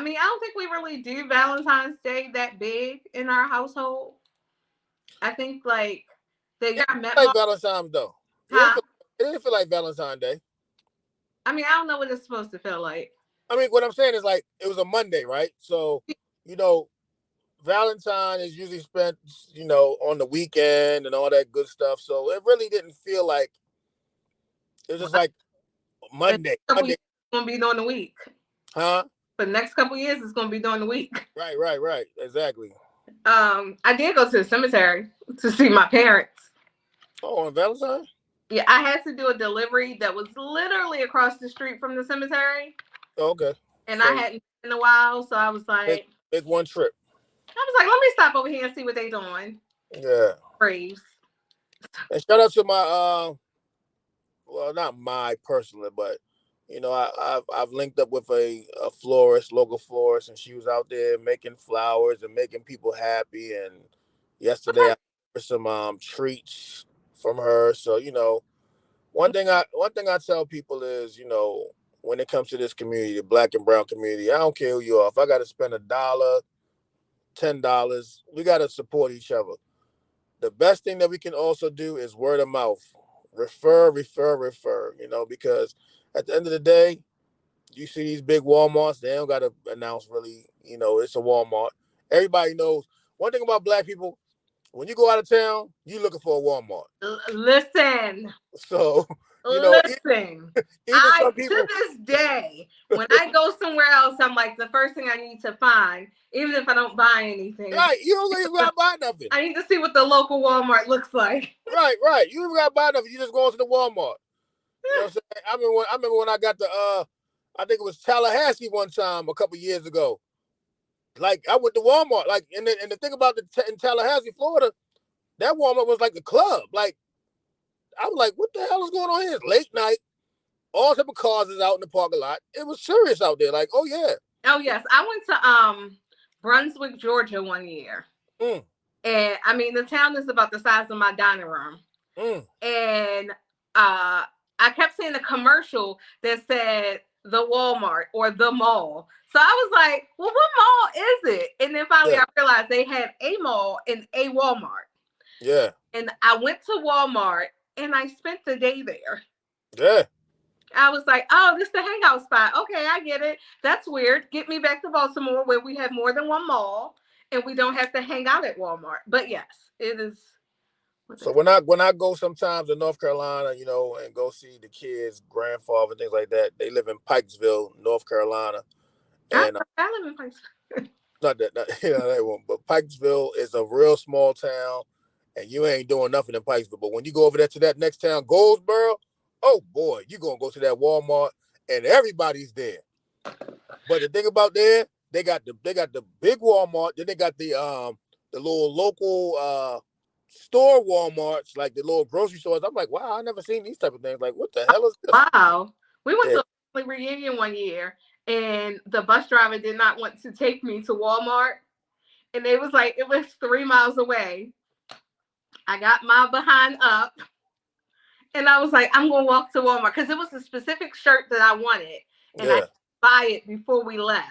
S2: mean, I don't think we really do Valentine's Day that big in our household. I think like the year I met
S3: Like
S2: my
S3: Valentine's though.
S2: huh.
S3: It didn't feel like Valentine's Day.
S2: I mean, I don't know what it's supposed to feel like.
S3: I mean, what I'm saying is like it was a Monday, right? So, you know, Valentine is usually spent, you know, on the weekend and all that good stuff. So it really didn't feel like it was just like
S2: The next
S3: Monday.
S2: couple
S3: Monday,
S2: years it's gonna be during the week.
S3: huh?
S2: For the next couple years, it's gonna be during the week.
S3: Right. Exactly.
S2: I did go to the cemetery to see my parents.
S3: Oh, on Valentine?
S2: Yeah, I had to do a delivery that was literally across the street from the cemetery,
S3: Oh, okay.
S2: and I
S3: So
S2: hadn't been in a while, so
S3: make, make one trip.
S2: let me stop over here and see what they doing.
S3: Yeah.
S2: Braves.
S3: And shout out to my well, not my personally, but you know, I've linked up with a florist, local florist, and she was out there making flowers and making people happy. And yesterday I got some treats from her. So you know, one thing I tell people is, you know, when it comes to this community, the black and brown community, I don't care who you are. If I got to spend $1, $10, we got to support each other. The best thing that we can also do is word of mouth. Refer, you know, because at the end of the day, you see these big Walmarts, they don't got to announce really, you know, it's a Walmart. Everybody knows. One thing about black people, when you go out of town, you looking for a Walmart.
S2: Listen.
S3: So, you know,
S2: Listen,
S3: even some
S2: to
S3: people.
S2: this day, when I go somewhere else, I'm like, the first thing I need to find, even if I don't buy anything,
S3: Right, you don't even got to buy nothing.
S2: I need to see what the local Walmart looks like.
S3: Right. You don't got to buy nothing. You just go into the Walmart. You know what I'm saying? I remember when I got the I think it was Tallahassee one time a couple years ago. Like I went to Walmart, like and the thing about in Tallahassee, Florida, that Walmart was like a club. Like I was like, what the hell is going on here? It's late night, all type of cars is out in the parking lot. It was serious out there. Like, oh yeah.
S2: Oh yes, I went to Brunswick, Georgia one year, and I mean the town is about the size of my dining room, and I kept seeing a commercial that said the Walmart or the mall. So I was like, well, what mall is it? And then finally I realized they had a mall and a Walmart.
S3: Yeah.
S2: And I went to Walmart and I spent the day there.
S3: Yeah.
S2: I was like, oh, this is the hangout spot. Okay, I get it. That's weird. Get me back to Baltimore where we have more than one mall and we don't have to hang out at Walmart. But yes, it is.
S3: So when I go sometimes to North Carolina, you know, and go see the kids' grandfather and things like that, they live in Pikesville, North Carolina, and
S2: I live in Pikesville.
S3: not you know that one, but Pikesville is a real small town, and you ain't doing nothing in Pikesville. But when you go over there to that next town, Goldsboro, oh boy, you gonna go to that Walmart, and everybody's there. But the thing about there, they got the big Walmart, then they got the little local store Walmarts, like the little grocery stores. I'm like, wow, I never seen these type of things. Like, what the hell is this?
S2: Wow. We went to a family reunion one year and the bus driver did not want to take me to Walmart. And it was like, it was 3 miles away. I got my behind up and I was like, I'm going to walk to Walmart because it was a specific shirt that I wanted. And I buy it before we left.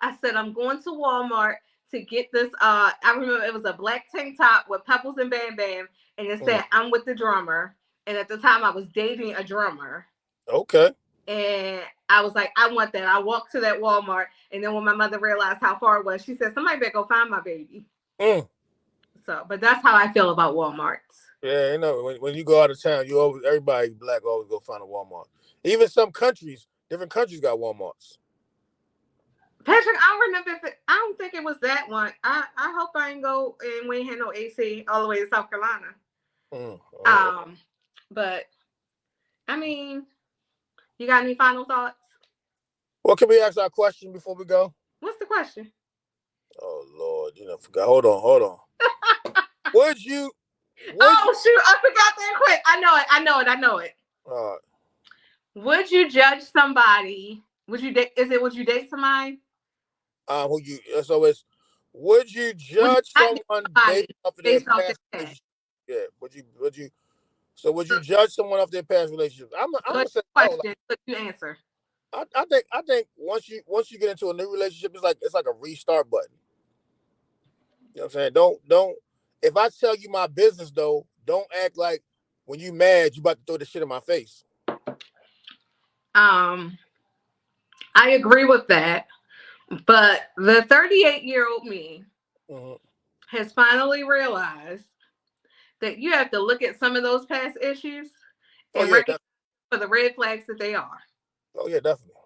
S2: I said, I'm going to Walmart to get this. I remember it was a black tank top with Pebbles and Bam Bam. And it said, I'm with the drummer. And at the time I was dating a drummer.
S3: Okay.
S2: And I was like, I want that. I walked to that Walmart, and then when my mother realized how far it was, she said, "Somebody better go find my baby."
S3: Mm.
S2: So, but that's how I feel about Walmarts.
S3: Yeah, you know, when you go out of town, you always everybody black always go find a Walmart. Even some countries, different countries got Walmarts.
S2: Patrick, I don't remember if I don't think it was that one. I hope I ain't go and we ain't had no AC all the way to South Carolina.
S3: Mm.
S2: But I mean, you got any final thoughts?
S3: Well, can we ask our question before we go?
S2: What's the question?
S3: Oh Lord, you know, forgot. Hold on. Would you?
S2: Oh shoot, I forgot that quick. I know it.
S3: All right.
S2: Would you judge somebody? Would you date? Would you date somebody?
S3: Who you? So it's would you
S2: Would you
S3: judge
S2: not date
S3: someone
S2: somebody
S3: based off of their
S2: based off their
S3: past
S2: past?
S3: relationship? Yeah. Would you? So would you judge someone off their past relationship? I'm gonna
S2: Good
S3: say no.
S2: question. Good you answer.
S3: I think once you get into a new relationship, it's like a restart button. You know what I'm saying? Don't. If I tell you my business though, don't act like when you mad you about to throw the shit in my face.
S2: I agree with that. But the 38-year-old me
S3: Mm-hmm.
S2: has finally realized that you have to look at some of those past issues
S3: Oh
S2: and
S3: yeah,
S2: recognize for the red flags that they are.
S3: oh yeah, definitely.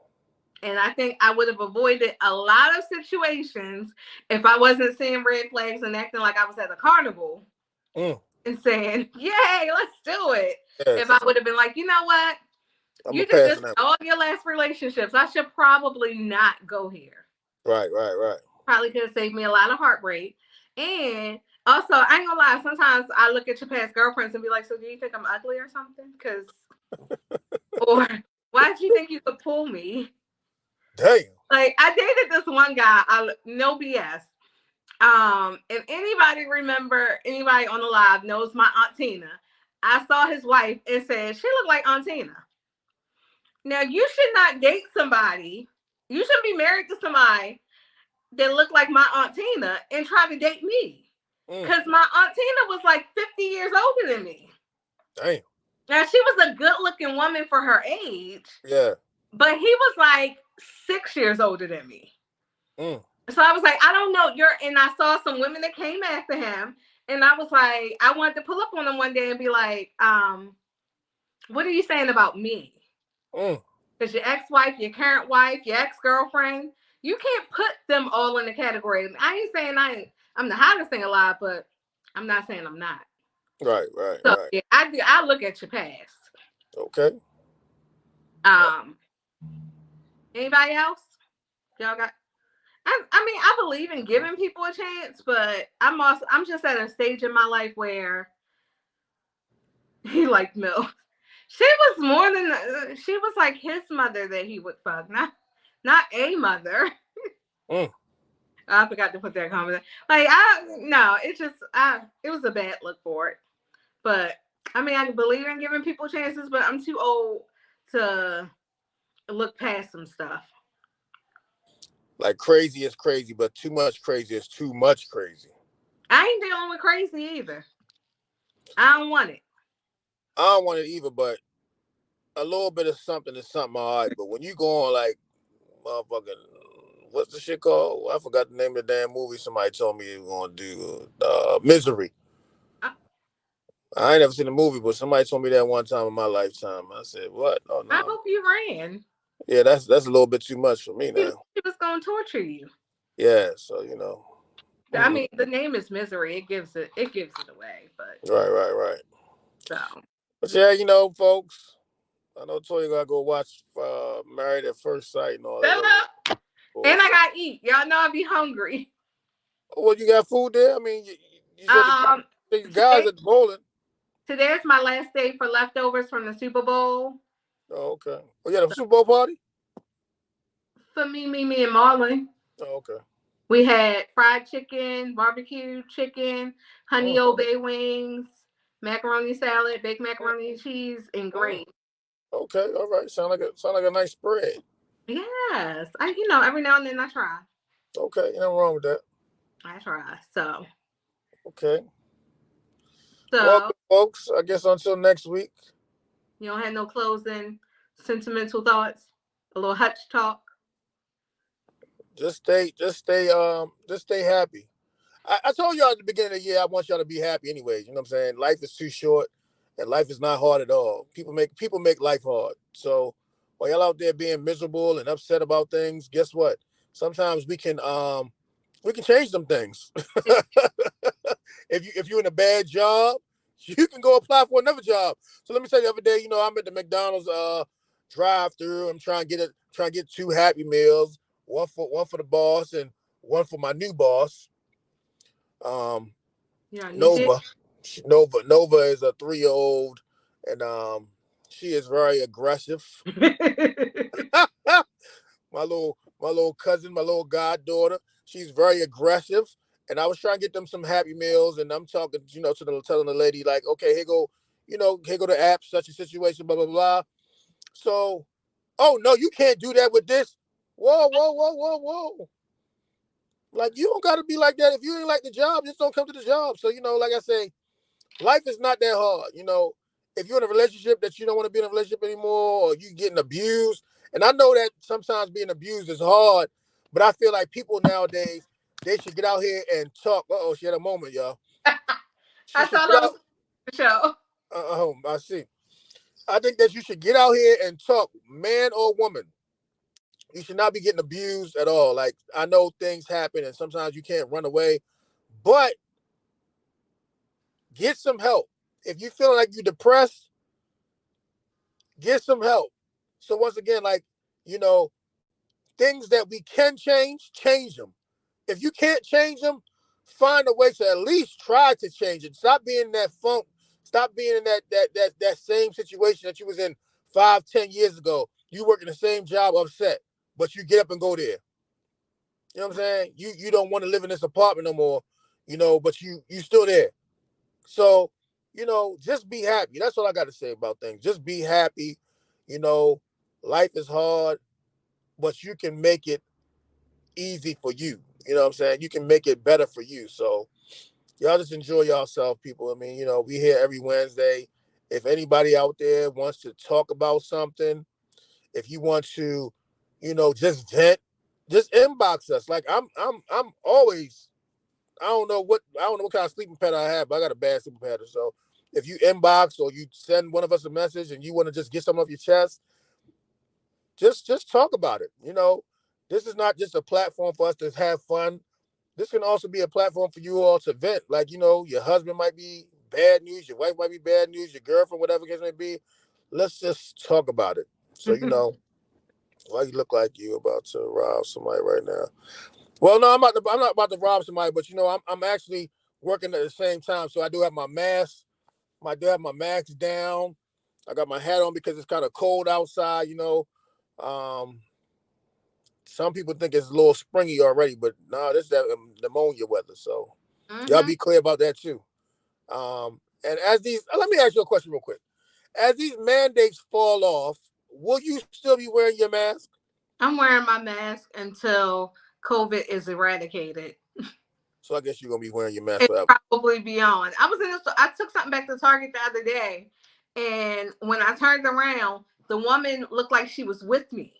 S2: And I think I would have avoided a lot of situations if I wasn't seeing red flags and acting like I was at a carnival and saying, "Yay, let's do it." If I
S3: Yes,
S2: would have been like, you know what,
S3: I'm gonna
S2: you did
S3: pass
S2: this
S3: on
S2: in
S3: that.
S2: all your last relationships. I should probably not go here.
S3: Right.
S2: Probably could have saved me a lot of heartbreak. And also, I ain't gonna lie, sometimes I look at your past girlfriends and be like, so do you think I'm ugly or something? Or why did you think you could pull me?
S3: Damn.
S2: Like, I dated this one guy, no BS. If anybody on the live knows my Aunt Tina, I saw his wife and said, she looked like Aunt Tina. Now, you should not date somebody, you shouldn't be married to somebody that looked like my Aunt Tina and try to date me. Because my Aunt Tina was like 50 years older than me.
S3: Damn.
S2: Now, she was a good looking woman for her age.
S3: Yeah.
S2: But he was like 6 years older than me. So I was like, I don't know. And I saw some women that came after him. And I was like, I wanted to pull up on them one day and be like, what are you saying about me? Because your ex-wife, your current wife, your ex-girlfriend, you can't put them all in the category. I ain't saying I'm the hottest thing alive, but I'm not saying I'm not.
S3: Right.
S2: So yeah, I look at your past.
S3: Okay.
S2: Anybody else? Y'all got I mean, I believe in giving people a chance, but I'm just at a stage in my life where he like milk. She was like his mother that he would fuck, not a mother. I forgot to put that comment. Like it was a bad look for it. But I mean, I believe in giving people chances, but I'm too old to look past some stuff.
S3: Like crazy is crazy, but too much crazy is too much crazy.
S2: I ain't dealing with crazy either. I don't want it.
S3: I don't want it either, but a little bit of something is something all right. But when you go on like motherfucking what's the shit called? I forgot the name of the damn movie somebody told me they were gonna do. Misery. I ain't never seen the movie, but somebody told me that one time in my lifetime. I said, "What? Oh no."
S2: I hope you ran.
S3: Yeah, that's a little bit too much for me now.
S2: She was gonna torture you.
S3: Yeah, so you know.
S2: I mean, the name is Misery. It gives it away, but
S3: Right.
S2: so.
S3: But yeah, you know, folks. I know Toya gotta go watch Married at First Sight and all that.
S2: And I gotta eat. Y'all know I be hungry.
S3: Well, you got food there? I mean, you said the guys at the bowling.
S2: Today's my last day for leftovers from the Super Bowl.
S3: Oh, okay. Oh, you had a Super Bowl party?
S2: For me, and Marlon.
S3: Oh, okay.
S2: We had fried chicken, barbecue chicken, honey Old Bay wings, macaroni salad, baked macaroni and cheese, and gravy.
S3: Okay, all right. Sound like a nice spread.
S2: Yes, every now and then I try.
S3: Okay, nothing wrong with that.
S2: I try. So.
S3: Okay.
S2: So.
S3: Well, folks, I guess until next week.
S2: You don't have no closing sentimental thoughts, a little hutch talk.
S3: Just stay happy. I told y'all at the beginning of the year I want y'all to be happy anyways. You know what I'm saying? Life is too short and life is not hard at all. People make life hard. So while y'all out there being miserable and upset about things, guess what? Sometimes we can change some things. If you're in a bad job, you can go apply for another job. So let me tell you, the other day, I'm at the McDonald's drive-through. I'm trying to get 2 Happy Meals, one for the boss and one for my new boss.
S2: Yeah, new dish.
S3: Nova. Nova is a 3-year-old, and she is very aggressive. my little cousin, my little goddaughter, she's very aggressive. And I was trying to get them some Happy Meals, and I'm talking, telling the lady like, okay, here go the app, such a situation, blah blah blah. So, oh no, you can't do that with this. Whoa, whoa, whoa, whoa, whoa. Like, you don't got to be like that. If you ain't like the job, just don't come to the job. So, like I say, life is not that hard. If you're in a relationship that you don't want to be in a relationship anymore, or you getting abused, and I know that sometimes being abused is hard, but I feel like people nowadays, they should get out here and talk. Uh-oh, she had a moment, y'all. She
S2: I
S3: should
S2: thought
S3: get
S2: that
S3: out.
S2: was the show.
S3: I see. I think that you should get out here and talk, man or woman. You should not be getting abused at all. Like, I know things happen and sometimes you can't run away, but get some help. If you feel like you're depressed, get some help. So once again, like, you know, things that we can change them. If you can't change them, find a way to at least try to change it. Stop being in that funk. Stop being in that same situation that you was in 5, 10 years ago. You work in the same job upset, but you get up and go there. You know what I'm saying? You don't want to live in this apartment no more, but you still there. So, just be happy. That's all I got to say about things. Just be happy. You know, life is hard, but you can make it easy for you. You know what I'm saying? You can make it better for you. So y'all just enjoy yourself, people. I mean, we here every Wednesday. If anybody out there wants to talk about something, if you want to, just vent, just inbox us. Like I'm always, I don't know what kind of sleeping pattern I have, but I got a bad sleeping pattern. So if you inbox or you send one of us a message and you want to just get something off your chest, just talk about it. This is not just a platform for us to have fun. This can also be a platform for you all to vent. Like, your husband might be bad news, your wife might be bad news, your girlfriend, whatever the case may be. Let's just talk about it. So, why you look like you about to rob somebody right now? Well, no, I'm not about to rob somebody, but I'm actually working at the same time. So I do have my mask. I do have my mask down. I got my hat on because it's kind of cold outside. Um, some people think it's a little springy already, but no, this is that pneumonia weather. So y'all be clear about that too. And let me ask you a question real quick. As these mandates fall off, will you still be wearing your mask?
S2: I'm wearing my mask until COVID is eradicated.
S3: So I guess you're gonna be wearing your mask
S2: And
S3: forever.
S2: probably beyond. I took something back to Target the other day, and when I turned around, the woman looked like she was with me.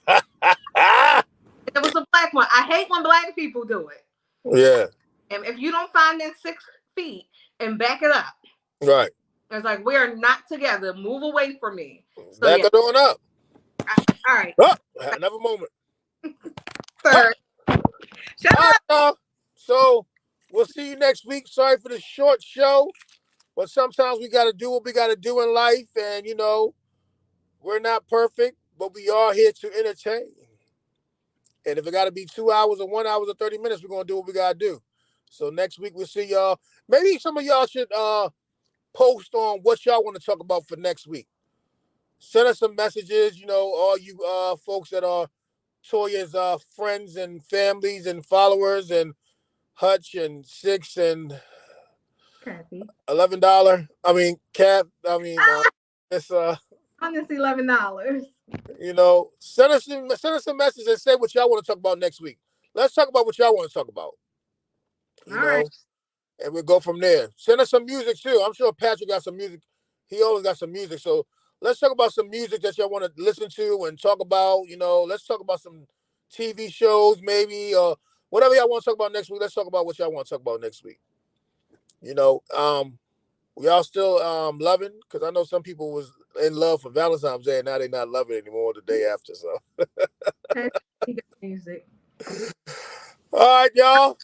S2: It was a black one. I hate when black people do it.
S3: Yeah.
S2: And if you don't find that 6 feet and back it up,
S3: Right.
S2: it's like, we are not together. Move away from me. So
S3: Back
S2: yeah.
S3: it on up.
S2: All right.
S3: Oh, another moment.
S2: Third. Shut
S3: All right,
S2: up.
S3: y'all. So we'll see you next week. Sorry for the short show, but sometimes we got to do what we got to do in life, and we're not perfect, but we are here to entertain. And if it got to be 2 hours or 1 hour or 30 minutes, we're gonna do what we gotta do. So next week we'll see y'all. Maybe some of y'all should post on what y'all want to talk about for next week. Send us some messages. All you folks that are Toya's friends and families and followers, and Hutch and Six and
S2: Kathy.
S3: $11. I mean, Cap. I mean, it's
S2: Minus $11.
S3: Send us some messages and say what y'all want to talk about next week. Let's talk about what y'all want to talk about.
S2: All right.
S3: And we'll go from there. Send us some music too. I'm sure Patrick got some music. He always got some music. So let's talk about some music that y'all want to listen to and talk about. You know, let's talk about some TV shows, maybe, whatever y'all want to talk about next week. Let's talk about what y'all want to talk about next week. You know, y'all still loving? Because I know some people was in love for Valentine's Day, and now they're not loving anymore the day after. So,
S2: Music.
S3: all right, y'all.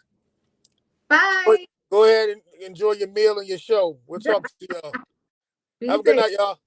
S2: Bye.
S3: Go ahead and enjoy your meal and your show. We'll talk to y'all. Have a good night, y'all.